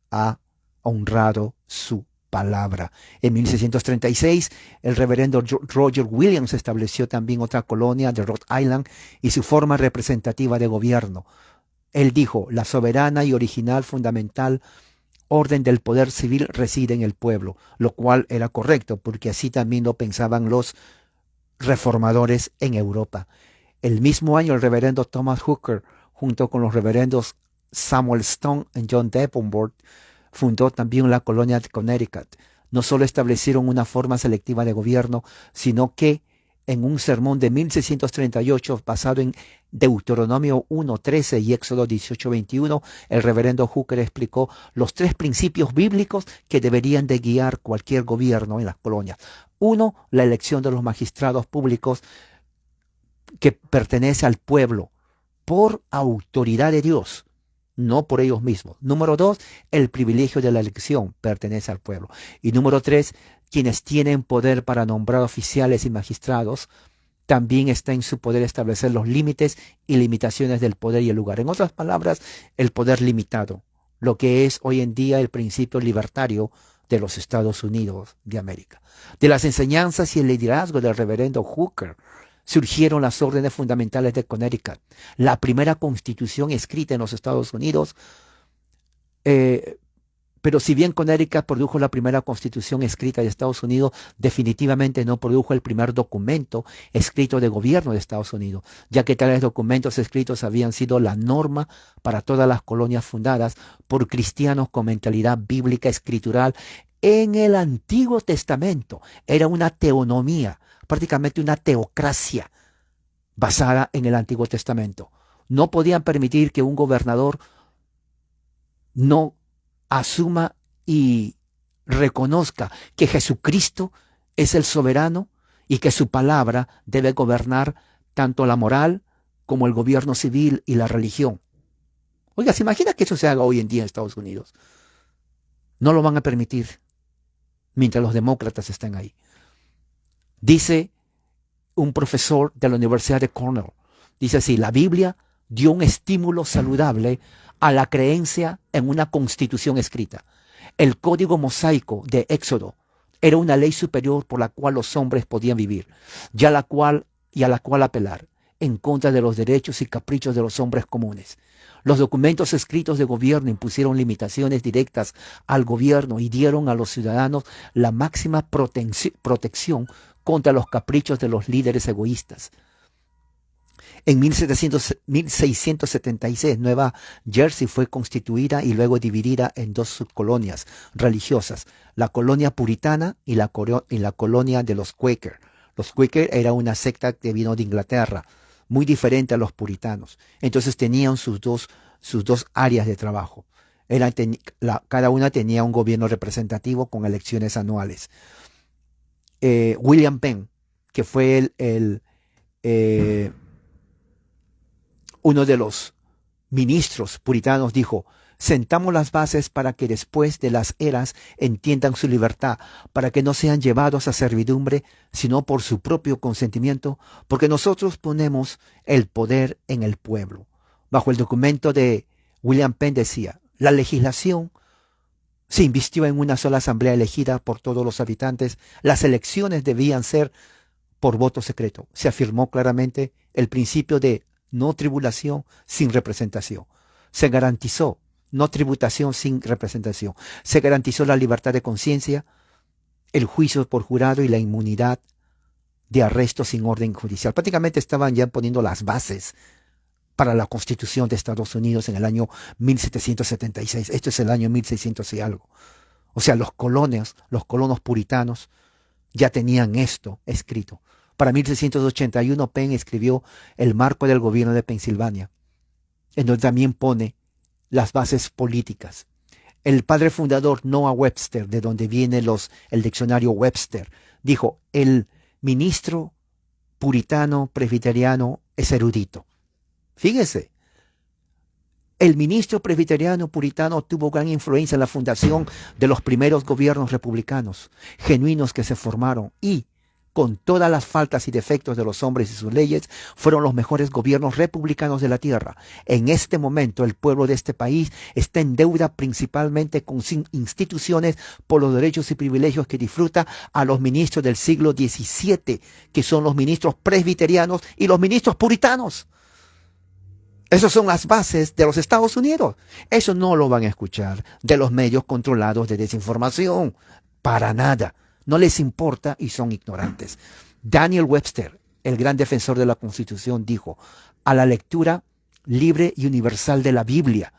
ha honrado su palabra. En 1636, el reverendo Roger Williams estableció también otra colonia de Rhode Island y su forma representativa de gobierno. Él dijo: la soberana y original fundamental orden del poder civil reside en el pueblo, lo cual era correcto, porque así también lo pensaban los reformadores en Europa. El mismo año, el reverendo Thomas Hooker, junto con los reverendos Samuel Stone y John Davenport, fundó también la colonia de Connecticut. No solo establecieron una forma selectiva de gobierno, sino que en un sermón de 1638 basado en Deuteronomio 1:13 y Éxodo 18:21, el reverendo Hooker explicó los 3 principios bíblicos que deberían de guiar cualquier gobierno en las colonias. 1, la elección de los magistrados públicos que pertenece al pueblo por autoridad de Dios, no por ellos mismos. Número 2, el privilegio de la elección pertenece al pueblo. Y número 3, quienes tienen poder para nombrar oficiales y magistrados, también está en su poder establecer los límites y limitaciones del poder y el lugar. En otras palabras, el poder limitado, lo que es hoy en día el principio libertario de los Estados Unidos de América. De las enseñanzas y el liderazgo del reverendo Hooker surgieron las órdenes fundamentales de Connecticut, la primera constitución escrita en los Estados Unidos. Pero si bien Connecticut produjo la primera constitución escrita de Estados Unidos, definitivamente no produjo el primer documento escrito de gobierno de Estados Unidos, ya que tales documentos escritos habían sido la norma para todas las colonias fundadas por cristianos con mentalidad bíblica escritural en el Antiguo Testamento. Era una teonomía, prácticamente una teocracia basada en el Antiguo Testamento. No podían permitir que un gobernador no asuma y reconozca que Jesucristo es el soberano y que su palabra debe gobernar tanto la moral como el gobierno civil y la religión. Oiga, ¿se imagina que eso se haga hoy en día en Estados Unidos? No lo van a permitir mientras los demócratas estén ahí. Dice un profesor de la Universidad de Cornell, dice así: la Biblia dio un estímulo saludable a la creencia en una constitución escrita. El código mosaico de Éxodo era una ley superior por la cual los hombres podían vivir, a la cual apelar, en contra de los derechos y caprichos de los hombres comunes. Los documentos escritos de gobierno impusieron limitaciones directas al gobierno y dieron a los ciudadanos la máxima protección contra los caprichos de los líderes egoístas. En 1676, Nueva Jersey fue constituida y luego dividida en 2 subcolonias religiosas, la colonia puritana y la colonia de los Quaker. Los Quaker era una secta que vino de Inglaterra, muy diferente a los puritanos. Entonces tenían sus dos áreas de trabajo. Cada una tenía un gobierno representativo con elecciones anuales. William Penn, que fue uno de los ministros puritanos, dijo: sentamos las bases para que después de las eras entiendan su libertad, para que no sean llevados a servidumbre, sino por su propio consentimiento, porque nosotros ponemos el poder en el pueblo. Bajo el documento de William Penn decía: la legislación Se invistió en una sola asamblea elegida por todos los habitantes. Las elecciones debían ser por voto secreto. Se afirmó claramente el principio de no tribulación sin representación. Se garantizó no tributación sin representación. Se garantizó la libertad de conciencia, el juicio por jurado y la inmunidad de arresto sin orden judicial. Prácticamente estaban ya poniendo las bases para la Constitución de Estados Unidos en el año 1776. Esto es el año 1600 y algo. O sea, los colonos puritanos ya tenían esto escrito. Para 1681 Penn escribió el marco del gobierno de Pensilvania, en donde también pone las bases políticas. El padre fundador Noah Webster, de donde viene el diccionario Webster, dijo, el ministro puritano presbiteriano es erudito. Fíjese, el ministro presbiteriano puritano tuvo gran influencia en la fundación de los primeros gobiernos republicanos, genuinos que se formaron y, con todas las faltas y defectos de los hombres y sus leyes, fueron los mejores gobiernos republicanos de la tierra. En este momento el pueblo de este país está en deuda principalmente con instituciones por los derechos y privilegios que disfruta a los ministros del siglo XVII, que son los ministros presbiterianos y los ministros puritanos. Esas son las bases de los Estados Unidos. Eso no lo van a escuchar de los medios controlados de desinformación. Para nada. No les importa y son ignorantes. Daniel Webster, el gran defensor de la Constitución, dijo, a la lectura libre y universal de la Biblia,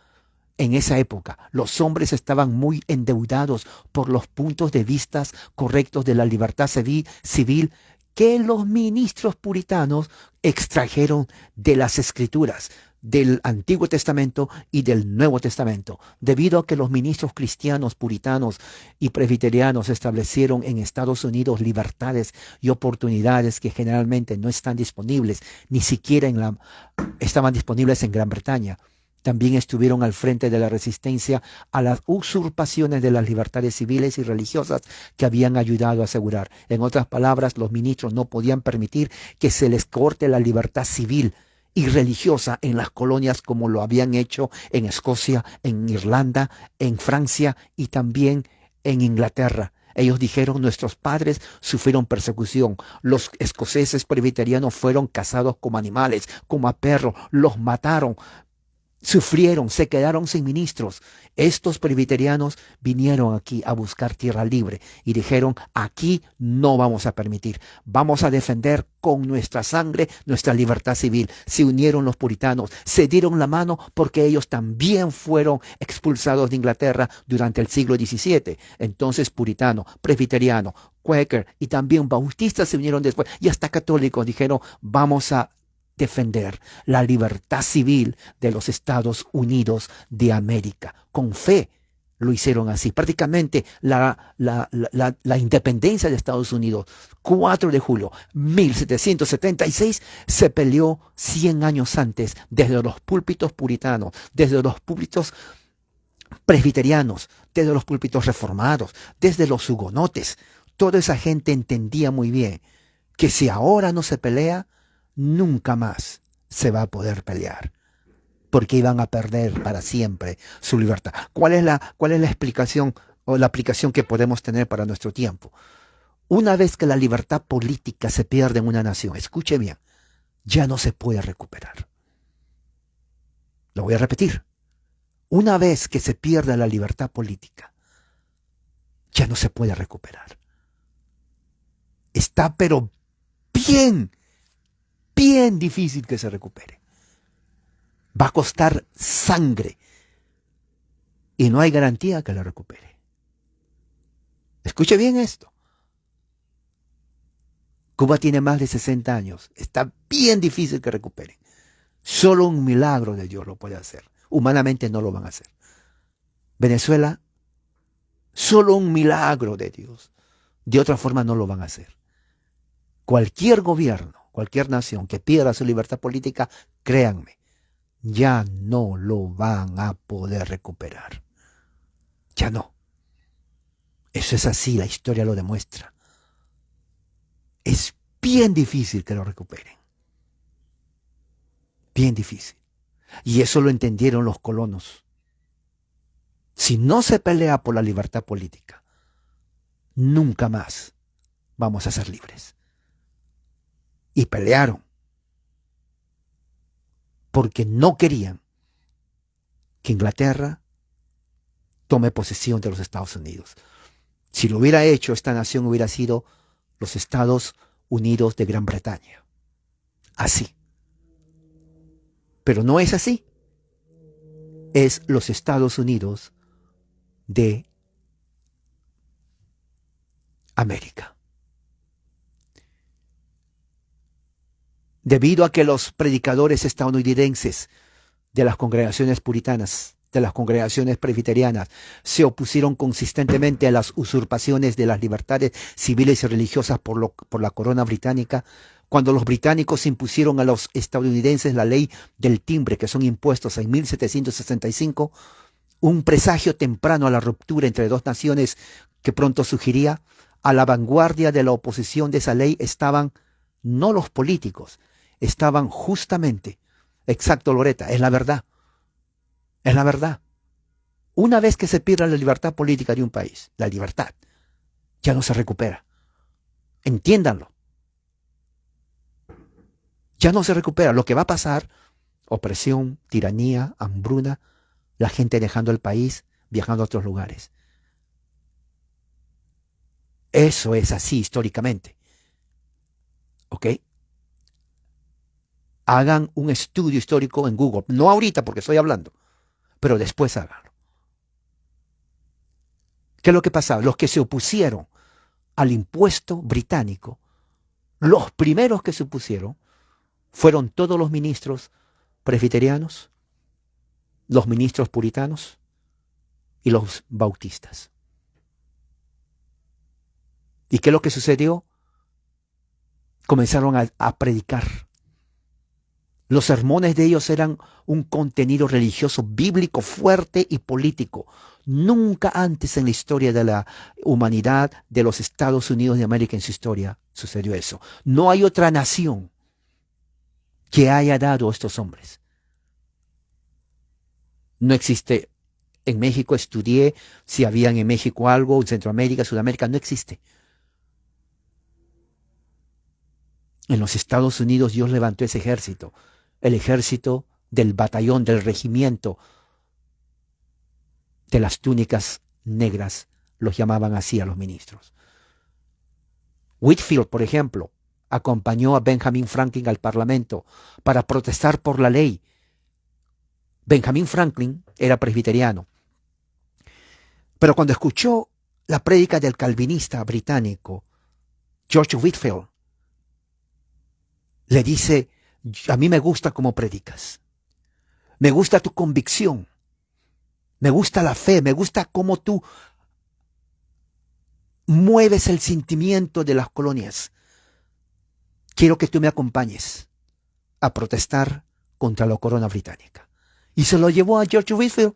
en esa época, los hombres estaban muy endeudados por los puntos de vista correctos de la libertad civil que los ministros puritanos extrajeron de las Escrituras, del Antiguo Testamento y del Nuevo Testamento, debido a que los ministros cristianos, puritanos y presbiterianos establecieron en Estados Unidos libertades y oportunidades que generalmente no están disponibles, ni siquiera estaban disponibles en Gran Bretaña. También estuvieron al frente de la resistencia a las usurpaciones de las libertades civiles y religiosas que habían ayudado a asegurar. En otras palabras, los ministros no podían permitir que se les corte la libertad civil y religiosa en las colonias como lo habían hecho en Escocia, en Irlanda, en Francia y también en Inglaterra. Ellos dijeron, nuestros padres sufrieron persecución. Los escoceses presbiterianos fueron cazados como animales, como a perros, los mataron. Sufrieron, se quedaron sin ministros. Estos presbiterianos vinieron aquí a buscar tierra libre y dijeron, aquí no vamos a permitir, vamos a defender con nuestra sangre nuestra libertad civil. Se unieron los puritanos, se dieron la mano porque ellos también fueron expulsados de Inglaterra durante el siglo XVII. Entonces puritano, presbiteriano, Quaker y también bautistas se unieron después y hasta católicos dijeron, vamos a defender la libertad civil de los Estados Unidos de América. Con fe lo hicieron así. Prácticamente la independencia de Estados Unidos, 4 de julio 1776, se peleó 100 años antes desde los púlpitos puritanos, desde los púlpitos presbiterianos, desde los púlpitos reformados, desde los hugonotes. Toda esa gente entendía muy bien que si ahora no se pelea, nunca más se va a poder pelear, porque iban a perder para siempre su libertad. ¿Cuál es la explicación o la aplicación que podemos tener para nuestro tiempo? Una vez que la libertad política se pierde en una nación, escuche bien, ya no se puede recuperar. Lo voy a repetir. Una vez que se pierde la libertad política, ya no se puede recuperar. Está pero bien difícil que se recupere. Va a costar sangre y no hay garantía que la recupere. Escuche bien esto. Cuba tiene más de 60 años. Está bien difícil que recupere. Solo un milagro de Dios lo puede hacer. Humanamente no lo van a hacer. Venezuela, solo un milagro de Dios. De otra forma no lo van a hacer. Cualquier gobierno, cualquier nación que pierda su libertad política, créanme, ya no lo van a poder recuperar. Ya no. Eso es así, la historia lo demuestra. Es bien difícil que lo recuperen. Bien difícil. Y eso lo entendieron los colonos. Si no se pelea por la libertad política, nunca más vamos a ser libres. Y pelearon porque no querían que Inglaterra tome posesión de los Estados Unidos. Si lo hubiera hecho, esta nación hubiera sido los Estados Unidos de Gran Bretaña. Así. Pero no es así. Es los Estados Unidos de América. Debido a que los predicadores estadounidenses de las congregaciones puritanas, de las congregaciones presbiterianas, se opusieron consistentemente a las usurpaciones de las libertades civiles y religiosas por la corona británica, cuando los británicos impusieron a los estadounidenses la ley del timbre, que son impuestos en 1765, un presagio temprano a la ruptura entre dos naciones que pronto surgiría, a la vanguardia de la oposición de esa ley estaban no los políticos, estaban justamente, exacto Loretta, es la verdad. Es la verdad. Una vez que se pierda la libertad política de un país, la libertad, ya no se recupera. Entiéndanlo. Ya no se recupera. Lo que va a pasar, opresión, tiranía, hambruna, la gente dejando el país, viajando a otros lugares. Eso es así históricamente. ¿Ok? Hagan un estudio histórico en Google. No ahorita porque estoy hablando, pero después háganlo. ¿Qué es lo que pasaba? Los que se opusieron al impuesto británico, los primeros que se opusieron fueron todos los ministros presbiterianos, los ministros puritanos y los bautistas. ¿Y qué es lo que sucedió? Comenzaron a predicar. Los sermones de ellos eran un contenido religioso, bíblico, fuerte y político. Nunca antes en la historia de la humanidad, de los Estados Unidos de América en su historia, sucedió eso. No hay otra nación que haya dado a estos hombres. No existe. En México estudié si habían en México algo, en Centroamérica, Sudamérica, no existe. En los Estados Unidos Dios levantó ese ejército. El ejército del batallón, del regimiento, de las túnicas negras, los llamaban así a los ministros. Whitefield, por ejemplo, acompañó a Benjamin Franklin al Parlamento para protestar por la ley. Benjamin Franklin era presbiteriano, pero cuando escuchó la prédica del calvinista británico, George Whitefield, le dice: a mí me gusta cómo predicas, me gusta tu convicción, me gusta la fe, me gusta cómo tú mueves el sentimiento de las colonias. Quiero que tú me acompañes a protestar contra la corona británica. Y se lo llevó a George Whitefield.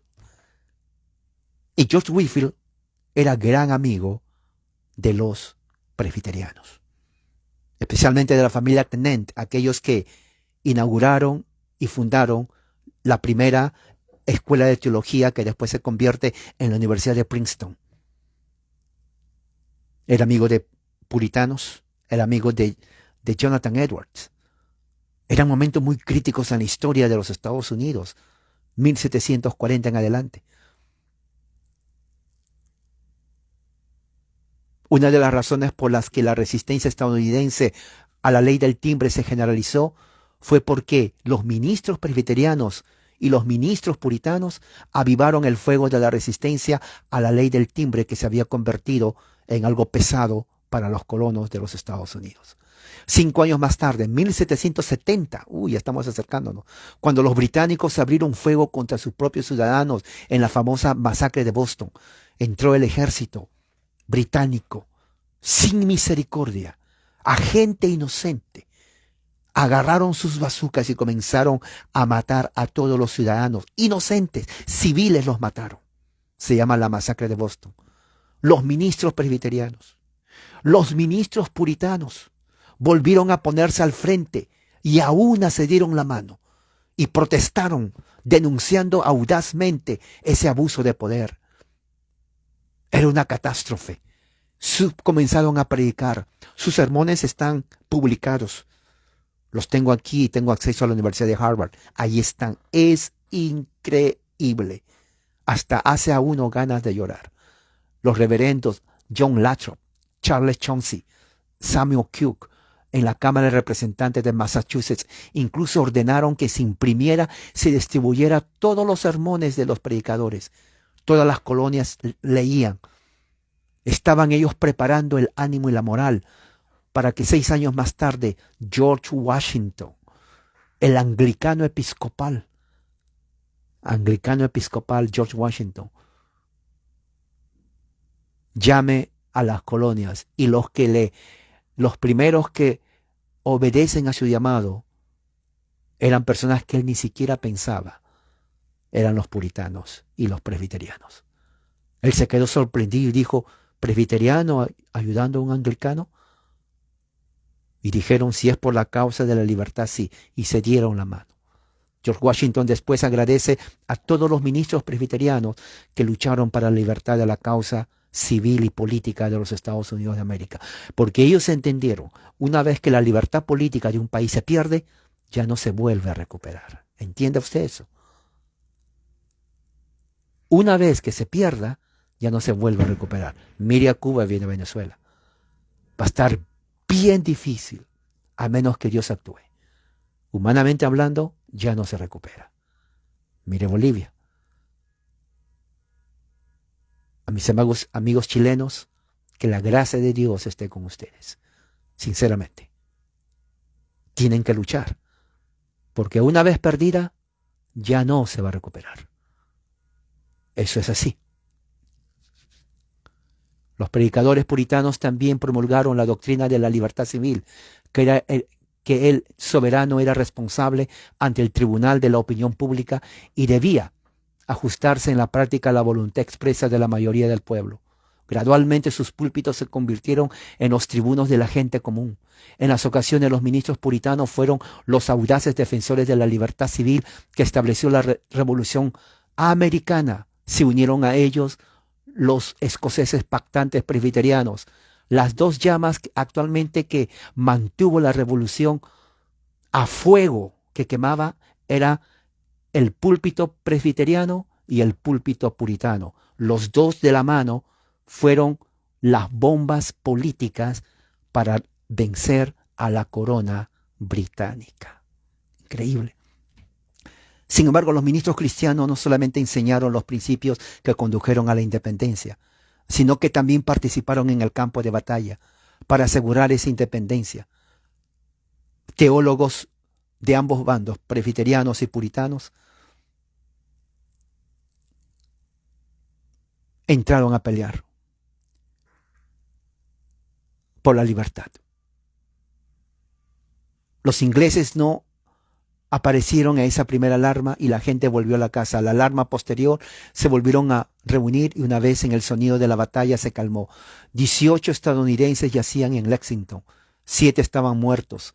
Y George Whitefield era gran amigo de los presbiterianos, especialmente de la familia Tennent, aquellos que inauguraron y fundaron la primera escuela de teología que después se convierte en la Universidad de Princeton. Era amigo de puritanos, era amigo de Jonathan Edwards. Eran momentos muy críticos en la historia de los Estados Unidos, 1740 en adelante. Una de las razones por las que la resistencia estadounidense a la ley del timbre se generalizó fue porque los ministros presbiterianos y los ministros puritanos avivaron el fuego de la resistencia a la ley del timbre, que se había convertido en algo pesado para los colonos de los Estados Unidos. 5 años más tarde, en 1770, ya estamos acercándonos, cuando los británicos abrieron fuego contra sus propios ciudadanos en la famosa masacre de Boston, entró el ejército británico sin misericordia a gente inocente. Agarraron sus bazucas y comenzaron a matar a todos los ciudadanos inocentes, civiles los mataron. Se llama la masacre de Boston. Los ministros presbiterianos, los ministros puritanos volvieron a ponerse al frente y aún se dieron la mano y protestaron, denunciando audazmente ese abuso de poder. Era una catástrofe. Comenzaron a predicar. Sus sermones están publicados. Los tengo aquí, tengo acceso a la Universidad de Harvard. Ahí están. Es increíble. Hasta hace a uno ganas de llorar. Los reverendos John Lathrop, Charles Chauncey, Samuel Cook, en la Cámara de Representantes de Massachusetts, incluso ordenaron que se imprimiera, se distribuyera todos los sermones de los predicadores. Todas las colonias leían. Estaban ellos preparando el ánimo y la moral para que 6 años más tarde George Washington, el anglicano episcopal George Washington, llame a las colonias, y los primeros que obedecen a su llamado eran personas que él ni siquiera pensaba, eran los puritanos y los presbiterianos. Él se quedó sorprendido y dijo: ¿presbiteriano ayudando a un anglicano? Y dijeron: si es por la causa de la libertad, sí. Y se dieron la mano. George Washington después agradece a todos los ministros presbiterianos que lucharon para la libertad de la causa civil y política de los Estados Unidos de América. Porque ellos entendieron, una vez que la libertad política de un país se pierde, ya no se vuelve a recuperar. ¿Entiende usted eso? Una vez que se pierda, ya no se vuelve a recuperar. Mire a Cuba y viene a Venezuela. Va a estar bien difícil, a menos que Dios actúe. Humanamente hablando, ya no se recupera. Mire Bolivia. A mis amigos chilenos, que la gracia de Dios esté con ustedes. Sinceramente. Tienen que luchar. Porque una vez perdida, ya no se va a recuperar. Eso es así. Los predicadores puritanos también promulgaron la doctrina de la libertad civil, que el soberano era responsable ante el tribunal de la opinión pública y debía ajustarse en la práctica a la voluntad expresa de la mayoría del pueblo. Gradualmente sus púlpitos se convirtieron en los tribunos de la gente común. En las ocasiones los ministros puritanos fueron los audaces defensores de la libertad civil que estableció la Revolución Americana. Se unieron a ellos los escoceses pactantes presbiterianos. Las dos llamas actualmente que mantuvo la revolución a fuego que quemaba era el púlpito presbiteriano y el púlpito puritano. Los dos de la mano fueron las bombas políticas para vencer a la corona británica. Increíble. Sin embargo, los ministros cristianos no solamente enseñaron los principios que condujeron a la independencia, sino que también participaron en el campo de batalla para asegurar esa independencia. Teólogos de ambos bandos, presbiterianos y puritanos, entraron a pelear por la libertad. Los ingleses no aparecieron a esa primera alarma y la gente volvió a la casa. A la alarma posterior se volvieron a reunir y una vez en el sonido de la batalla se calmó. 18 estadounidenses yacían en Lexington. 7 estaban muertos,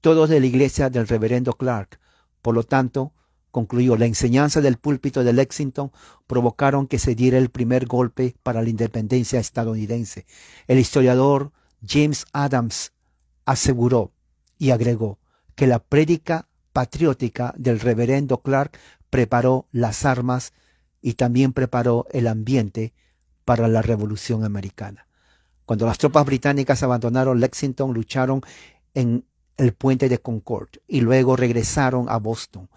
todos de la iglesia del reverendo Clark. Por lo tanto, concluyó, la enseñanza del púlpito de Lexington provocaron que se diera el primer golpe para la independencia estadounidense. El historiador James Adams aseguró y agregó que la prédica patriótica del reverendo Clark preparó las armas y también preparó el ambiente para la Revolución Americana. Cuando las tropas británicas abandonaron Lexington, lucharon en el puente de Concord y luego regresaron a Boston.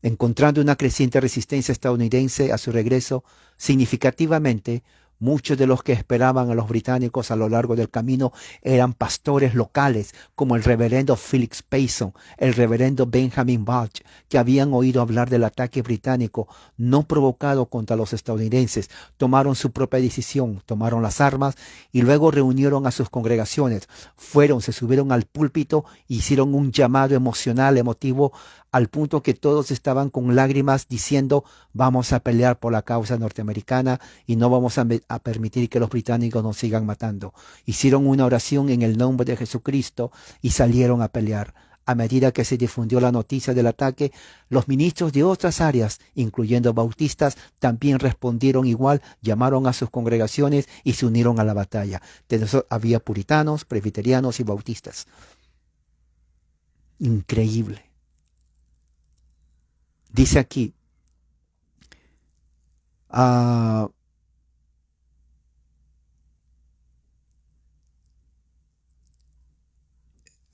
Encontrando una creciente resistencia estadounidense a su regreso, significativamente, muchos de los que esperaban a los británicos a lo largo del camino eran pastores locales, como el reverendo Felix Payson, el reverendo Benjamin Balch, que habían oído hablar del ataque británico no provocado contra los estadounidenses. Tomaron su propia decisión, tomaron las armas y luego reunieron a sus congregaciones. Se subieron al púlpito e hicieron un llamado emotivo, al punto que todos estaban con lágrimas diciendo: vamos a pelear por la causa norteamericana y no vamos a permitir que los británicos nos sigan matando. Hicieron una oración en el nombre de Jesucristo y salieron a pelear. A medida que se difundió la noticia del ataque, los ministros de otras áreas, incluyendo bautistas, también respondieron igual, llamaron a sus congregaciones y se unieron a la batalla. De eso había puritanos, presbiterianos y bautistas. Increíble. Dice aquí,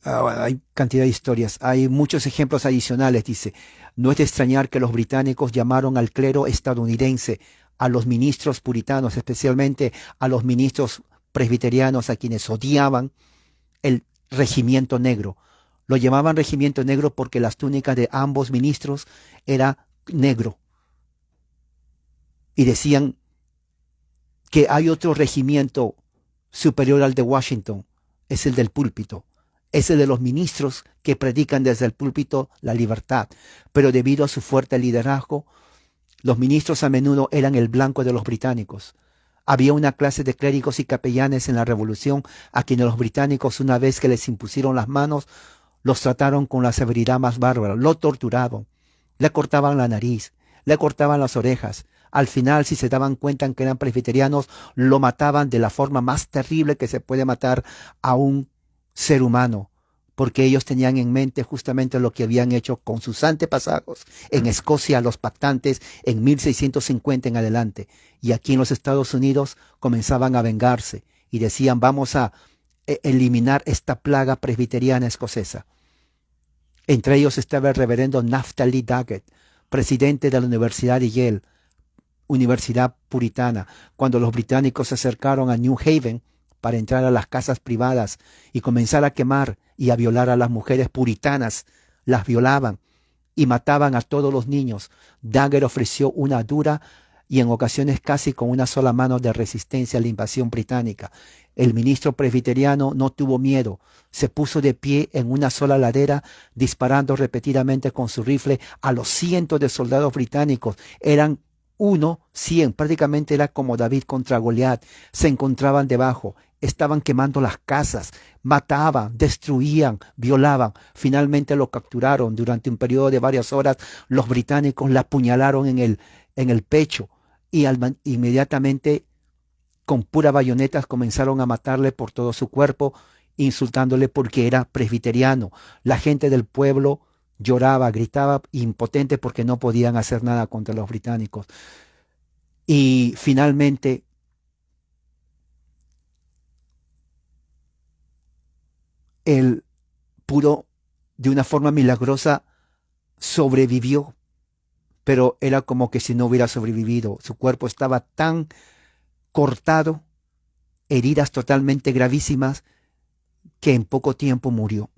bueno, hay cantidad de historias, hay muchos ejemplos adicionales, dice. No es de extrañar que los británicos llamaron al clero estadounidense, a los ministros puritanos, especialmente a los ministros presbiterianos, a quienes odiaban el regimiento negro. Lo llamaban regimiento negro porque las túnicas de ambos ministros era negro. Y decían que hay otro regimiento superior al de Washington, es el del púlpito. Es el de los ministros que predican desde el púlpito la libertad. Pero debido a su fuerte liderazgo, los ministros a menudo eran el blanco de los británicos. Había una clase de clérigos y capellanes en la Revolución a quienes los británicos, una vez que les impusieron las manos, los trataron con la severidad más bárbara, lo torturaban, le cortaban la nariz, le cortaban las orejas. Al final, si se daban cuenta que eran presbiterianos, lo mataban de la forma más terrible que se puede matar a un ser humano, porque ellos tenían en mente justamente lo que habían hecho con sus antepasados en Escocia, los pactantes, en 1650 en adelante. Y aquí en los Estados Unidos comenzaban a vengarse y decían, vamos a eliminar esta plaga presbiteriana escocesa. Entre ellos estaba el reverendo Naftali Daggett, presidente de la Universidad de Yale, universidad puritana. Cuando los británicos se acercaron a New Haven para entrar a las casas privadas y comenzar a quemar y a violar a las mujeres puritanas, las violaban y mataban a todos los niños, Daggett ofreció una dura y en ocasiones casi con una sola mano de resistencia a la invasión británica. El ministro presbiteriano no tuvo miedo, se puso de pie en una sola ladera, disparando repetidamente con su rifle a los cientos de soldados británicos. Eran 100, prácticamente era como David contra Goliat. Se encontraban debajo, estaban quemando las casas, mataban, destruían, violaban. Finalmente lo capturaron. Durante un periodo de varias horas, los británicos la apuñalaron en el pecho y inmediatamente con puras bayonetas comenzaron a matarle por todo su cuerpo, insultándole porque era presbiteriano. La gente del pueblo lloraba, gritaba, impotente porque no podían hacer nada contra los británicos. Y finalmente él pudo, de una forma milagrosa, sobrevivió, pero era como que si no hubiera sobrevivido. Su cuerpo estaba tan cortado, heridas totalmente gravísimas, que en poco tiempo murió.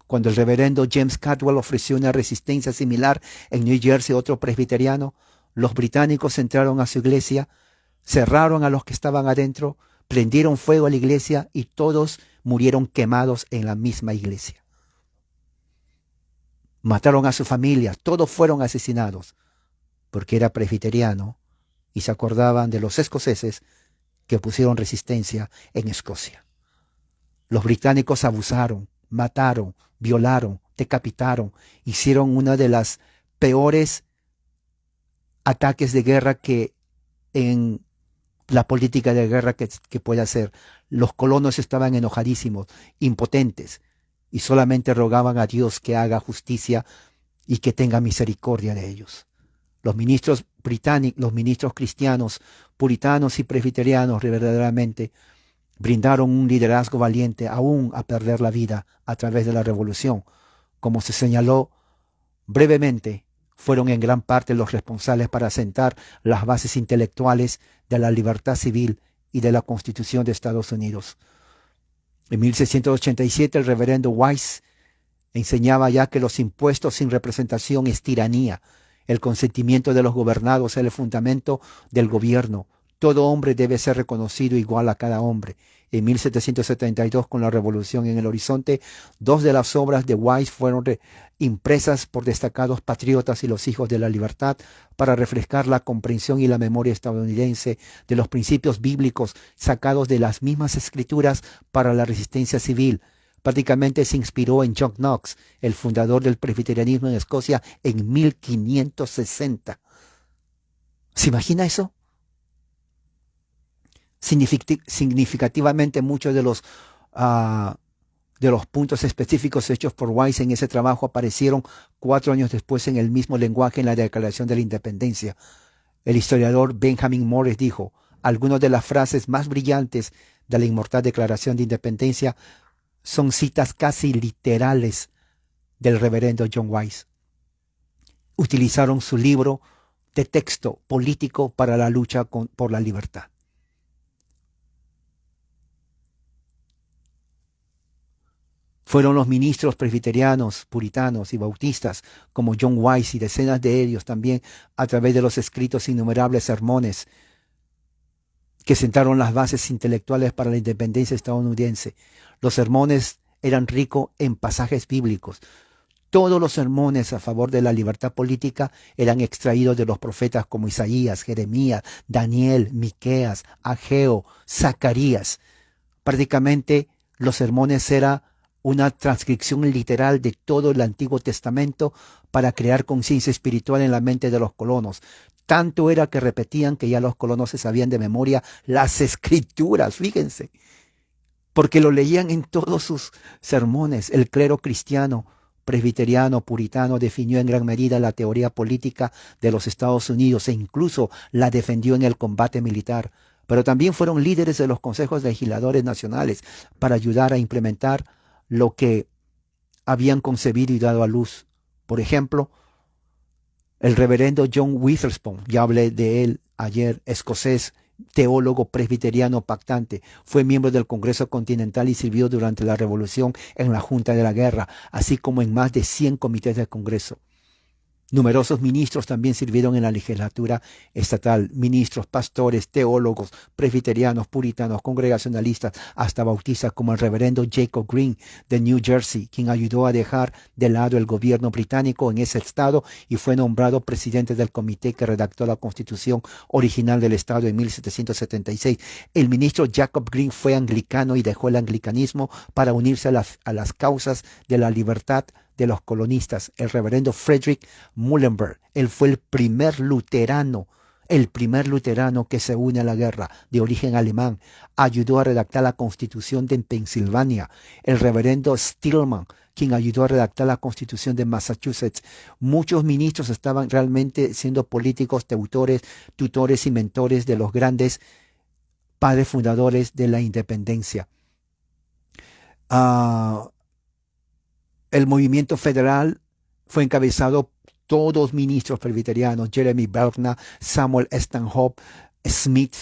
Cuando el reverendo James Caldwell ofreció una resistencia similar en New Jersey, otro presbiteriano, los británicos entraron a su iglesia, cerraron a los que estaban adentro, prendieron fuego a la iglesia y todos murieron quemados en la misma iglesia. Mataron a su familia, todos fueron asesinados, porque era presbiteriano y se acordaban de los escoceses que pusieron resistencia en Escocia. Los británicos abusaron, mataron, violaron, decapitaron, hicieron una de las peores ataques de guerra que en la política de guerra que puede hacer. Los colonos estaban enojadísimos, impotentes, y solamente rogaban a Dios que haga justicia y que tenga misericordia de ellos. Los ministros británicos, los ministros cristianos, puritanos y presbiterianos verdaderamente brindaron un liderazgo valiente aún a perder la vida a través de la revolución. Como se señaló brevemente, fueron en gran parte los responsables para asentar las bases intelectuales de la libertad civil y de la Constitución de Estados Unidos. En 1687 el reverendo Wise enseñaba ya que los impuestos sin representación es tiranía. El consentimiento de los gobernados es el fundamento del gobierno. Todo hombre debe ser reconocido igual a cada hombre. En 1772, con la revolución en el horizonte, 2 de las obras de Wise fueron impresas por destacados patriotas y los hijos de la libertad para refrescar la comprensión y la memoria estadounidense de los principios bíblicos sacados de las mismas escrituras para la resistencia civil, Prácticamente se inspiró en John Knox, el fundador del presbiterianismo en Escocia, en 1560. ¿Se imagina eso? Significativamente muchos de los puntos específicos hechos por Wise en ese trabajo aparecieron 4 años después en el mismo lenguaje en la Declaración de la Independencia. El historiador Benjamin Morris dijo: algunas de las frases más brillantes de la inmortal Declaración de Independencia son citas casi literales del reverendo John Wise. Utilizaron su libro de texto político para la lucha por la libertad. Fueron los ministros presbiterianos, puritanos y bautistas, como John Wise y decenas de ellos también, a través de los escritos innumerables sermones, que sentaron las bases intelectuales para la independencia estadounidense. Los sermones eran ricos en pasajes bíblicos. Todos los sermones a favor de la libertad política eran extraídos de los profetas como Isaías, Jeremías, Daniel, Miqueas, Ageo, Zacarías. Prácticamente los sermones eran una transcripción literal de todo el Antiguo Testamento para crear conciencia espiritual en la mente de los colonos. Tanto era que repetían que ya los colonos se sabían de memoria las escrituras, fíjense, porque lo leían en todos sus sermones. El clero cristiano, presbiteriano, puritano, definió en gran medida la teoría política de los Estados Unidos e incluso la defendió en el combate militar. Pero también fueron líderes de los consejos legisladores nacionales para ayudar a implementar lo que habían concebido y dado a luz. Por ejemplo, el reverendo John Witherspoon, ya hablé de él ayer, escocés, teólogo presbiteriano pactante, fue miembro del Congreso Continental y sirvió durante la Revolución en la Junta de la Guerra, así como en más de 100 comités del Congreso. Numerosos ministros también sirvieron en la legislatura estatal, ministros, pastores, teólogos, presbiterianos, puritanos, congregacionalistas, hasta bautistas, como el reverendo Jacob Green de New Jersey, quien ayudó a dejar de lado el gobierno británico en ese estado y fue nombrado presidente del comité que redactó la constitución original del estado en 1776. El ministro Jacob Green fue anglicano y dejó el anglicanismo para unirse a las causas de la libertad de los colonistas. El reverendo Frederick Muhlenberg, él fue el primer luterano que se une a la guerra, de origen alemán. Ayudó a redactar la Constitución de Pensilvania. El reverendo Stillman, quien ayudó a redactar la Constitución de Massachusetts. Muchos ministros estaban realmente siendo políticos, tutores y mentores de los grandes padres fundadores de la independencia. El movimiento federal fue encabezado todos ministros presbiterianos: Jeremy Belknap, Samuel Stanhope Smith,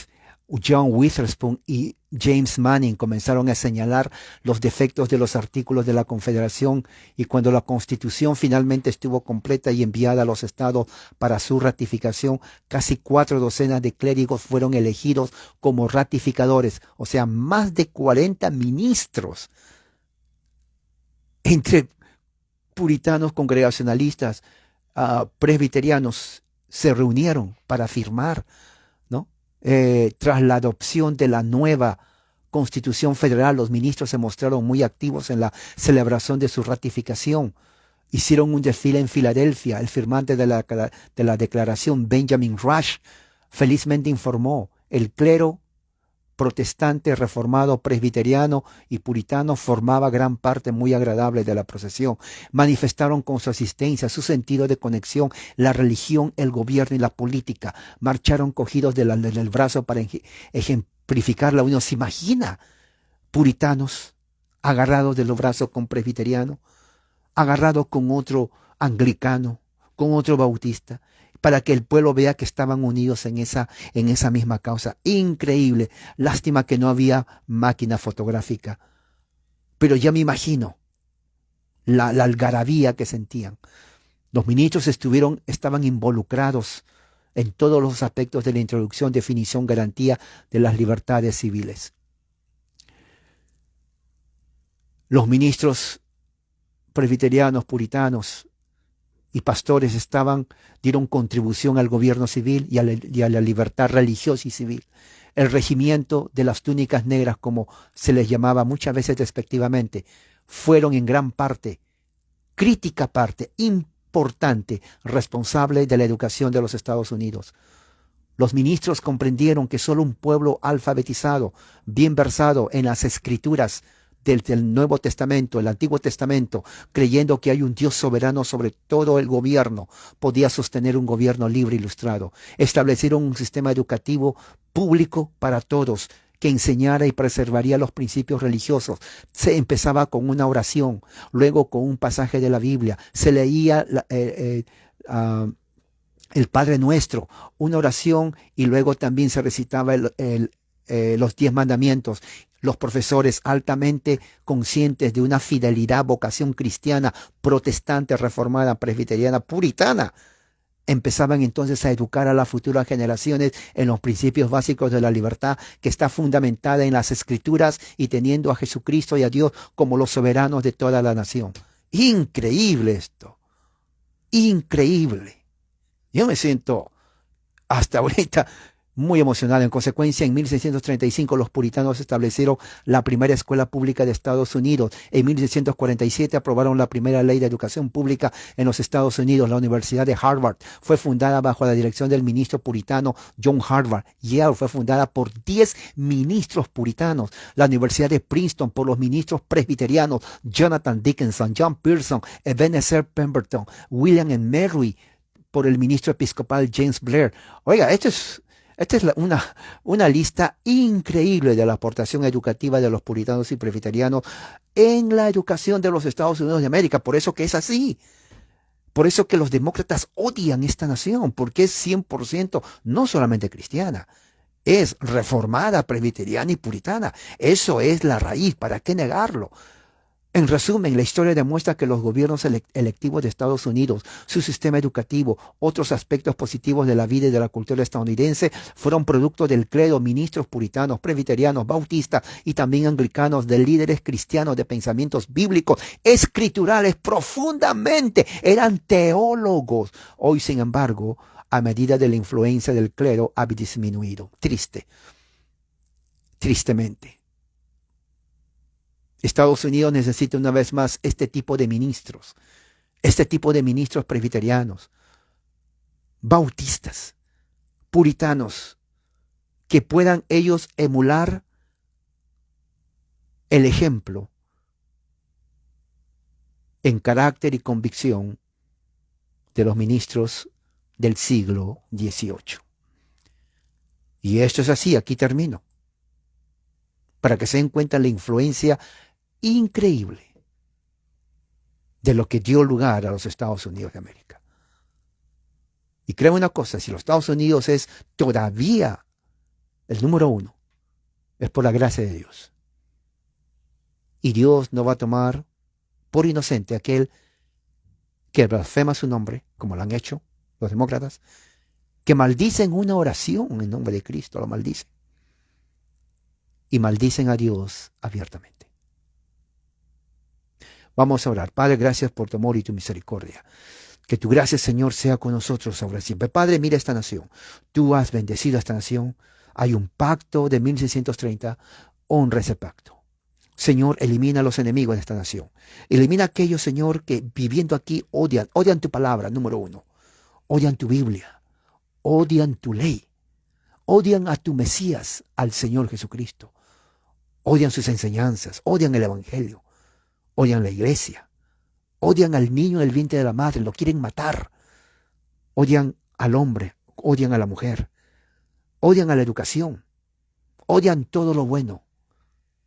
John Witherspoon y James Manning comenzaron a señalar los defectos de los artículos de la Confederación, y cuando la Constitución finalmente estuvo completa y enviada a los estados para su ratificación, casi 4 docenas de clérigos fueron elegidos como ratificadores, o sea, más de 40 ministros entre puritanos, congregacionalistas, presbiterianos se reunieron para firmar, ¿no? Tras la adopción de la nueva Constitución Federal, los ministros se mostraron muy activos en la celebración de su ratificación. Hicieron un desfile en Filadelfia. El firmante de la declaración, Benjamin Rush, felizmente informó: el clero protestante, reformado, presbiteriano y puritano formaba gran parte muy agradable de la procesión. Manifestaron con su asistencia su sentido de conexión, la religión, el gobierno y la política. Marcharon cogidos del brazo para ejemplificar la unión. ¿Se imagina? Puritanos agarrados de los brazos con presbiteriano, agarrados con otro anglicano, con otro bautista, para que el pueblo vea que estaban unidos en esa misma causa. Increíble. Lástima que no había máquina fotográfica. Pero ya me imagino la algarabía que sentían. Los ministros estaban involucrados en todos los aspectos de la introducción, definición, garantía de las libertades civiles. Los ministros presbiterianos, puritanos y pastores dieron contribución al gobierno civil y a la libertad religiosa y civil. El regimiento de las túnicas negras, como se les llamaba muchas veces despectivamente, fueron en gran parte, crítica parte, importante, responsable de la educación de los Estados Unidos. Los ministros comprendieron que solo un pueblo alfabetizado, bien versado en las escrituras del Nuevo Testamento, el Antiguo Testamento, creyendo que hay un Dios soberano sobre todo el gobierno, podía sostener un gobierno libre e ilustrado. Establecieron un sistema educativo público para todos, que enseñara y preservaría los principios religiosos. Se empezaba con una oración, luego con un pasaje de la Biblia, se leía el Padre Nuestro, una oración, y luego también se recitaba los 10 mandamientos. Los profesores altamente conscientes de una fidelidad, vocación cristiana, protestante, reformada, presbiteriana, puritana, empezaban entonces a educar a las futuras generaciones en los principios básicos de la libertad, que está fundamentada en las Escrituras y teniendo a Jesucristo y a Dios como los soberanos de toda la nación. Increíble esto, increíble. Yo me siento hasta ahorita muy emocionado. En consecuencia, en 1635 los puritanos establecieron la primera escuela pública de Estados Unidos. En 1647 aprobaron la primera ley de educación pública en los Estados Unidos. La Universidad de Harvard fue fundada bajo la dirección del ministro puritano John Harvard. Yale fue fundada por 10 ministros puritanos. La Universidad de Princeton por los ministros presbiterianos Jonathan Dickinson, John Pearson, Ebenezer Pemberton, William and Mary, por el ministro episcopal James Blair. Oiga, esta es una lista increíble de la aportación educativa de los puritanos y presbiterianos en la educación de los Estados Unidos de América. Por eso que es así. Por eso que los demócratas odian esta nación, porque es 100% no solamente cristiana, es reformada, presbiteriana y puritana. Eso es la raíz, ¿para qué negarlo? En resumen, la historia demuestra que los gobiernos electivos de Estados Unidos, su sistema educativo, otros aspectos positivos de la vida y de la cultura estadounidense fueron producto del credo, ministros puritanos, presbiterianos, bautistas y también anglicanos, de líderes cristianos de pensamientos bíblicos, escriturales profundamente, eran teólogos. Hoy, sin embargo, a medida de la influencia del clero, ha disminuido. Tristemente. Estados Unidos necesita una vez más este tipo de ministros presbiterianos, bautistas, puritanos, que puedan ellos emular el ejemplo en carácter y convicción de los ministros del siglo XVIII. Y esto es así, aquí termino, para que se den cuenta la influencia increíble de lo que dio lugar a los Estados Unidos de América. Y creo una cosa, si los Estados Unidos es todavía el número 1, es por la gracia de Dios. Y Dios no va a tomar por inocente aquel que blasfema su nombre, como lo han hecho los demócratas, que maldicen una oración en nombre de Cristo, lo maldicen. Y maldicen a Dios abiertamente. Vamos a orar. Padre, gracias por tu amor y tu misericordia. Que tu gracia, Señor, sea con nosotros ahora siempre. Padre, mira esta nación. Tú has bendecido a esta nación. Hay un pacto de 1630. Honra ese pacto. Señor, elimina a los enemigos de esta nación. Elimina a aquellos, Señor, que viviendo aquí odian tu palabra, número 1. Odian tu Biblia. Odian tu ley. Odian a tu Mesías, al Señor Jesucristo. Odian sus enseñanzas. Odian el Evangelio. Odian la iglesia, odian al niño en el vientre de la madre, lo quieren matar, odian al hombre, odian a la mujer, odian a la educación, odian todo lo bueno.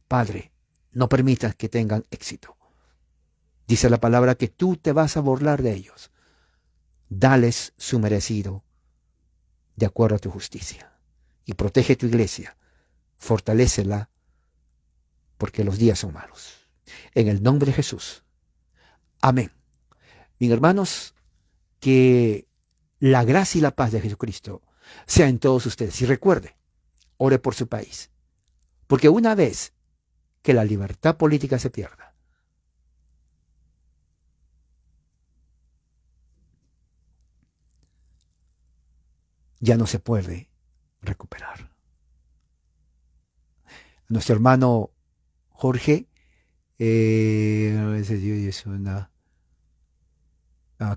Padre, no permitas que tengan éxito. Dice la palabra que tú te vas a burlar de ellos. Dales su merecido de acuerdo a tu justicia. Y protege tu iglesia, fortalécela, porque los días son malos. En el nombre de Jesús. Amén. Mis hermanos, que la gracia y la paz de Jesucristo sea en todos ustedes. Y recuerde, ore por su país. Porque una vez que la libertad política se pierda, ya no se puede recuperar. Nuestro hermano Jorge A veces yo es una...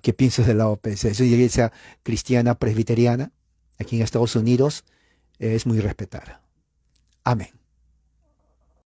¿Qué piensas de la OPC? Es una iglesia cristiana presbiteriana aquí en Estados Unidos, es muy respetada. Amén.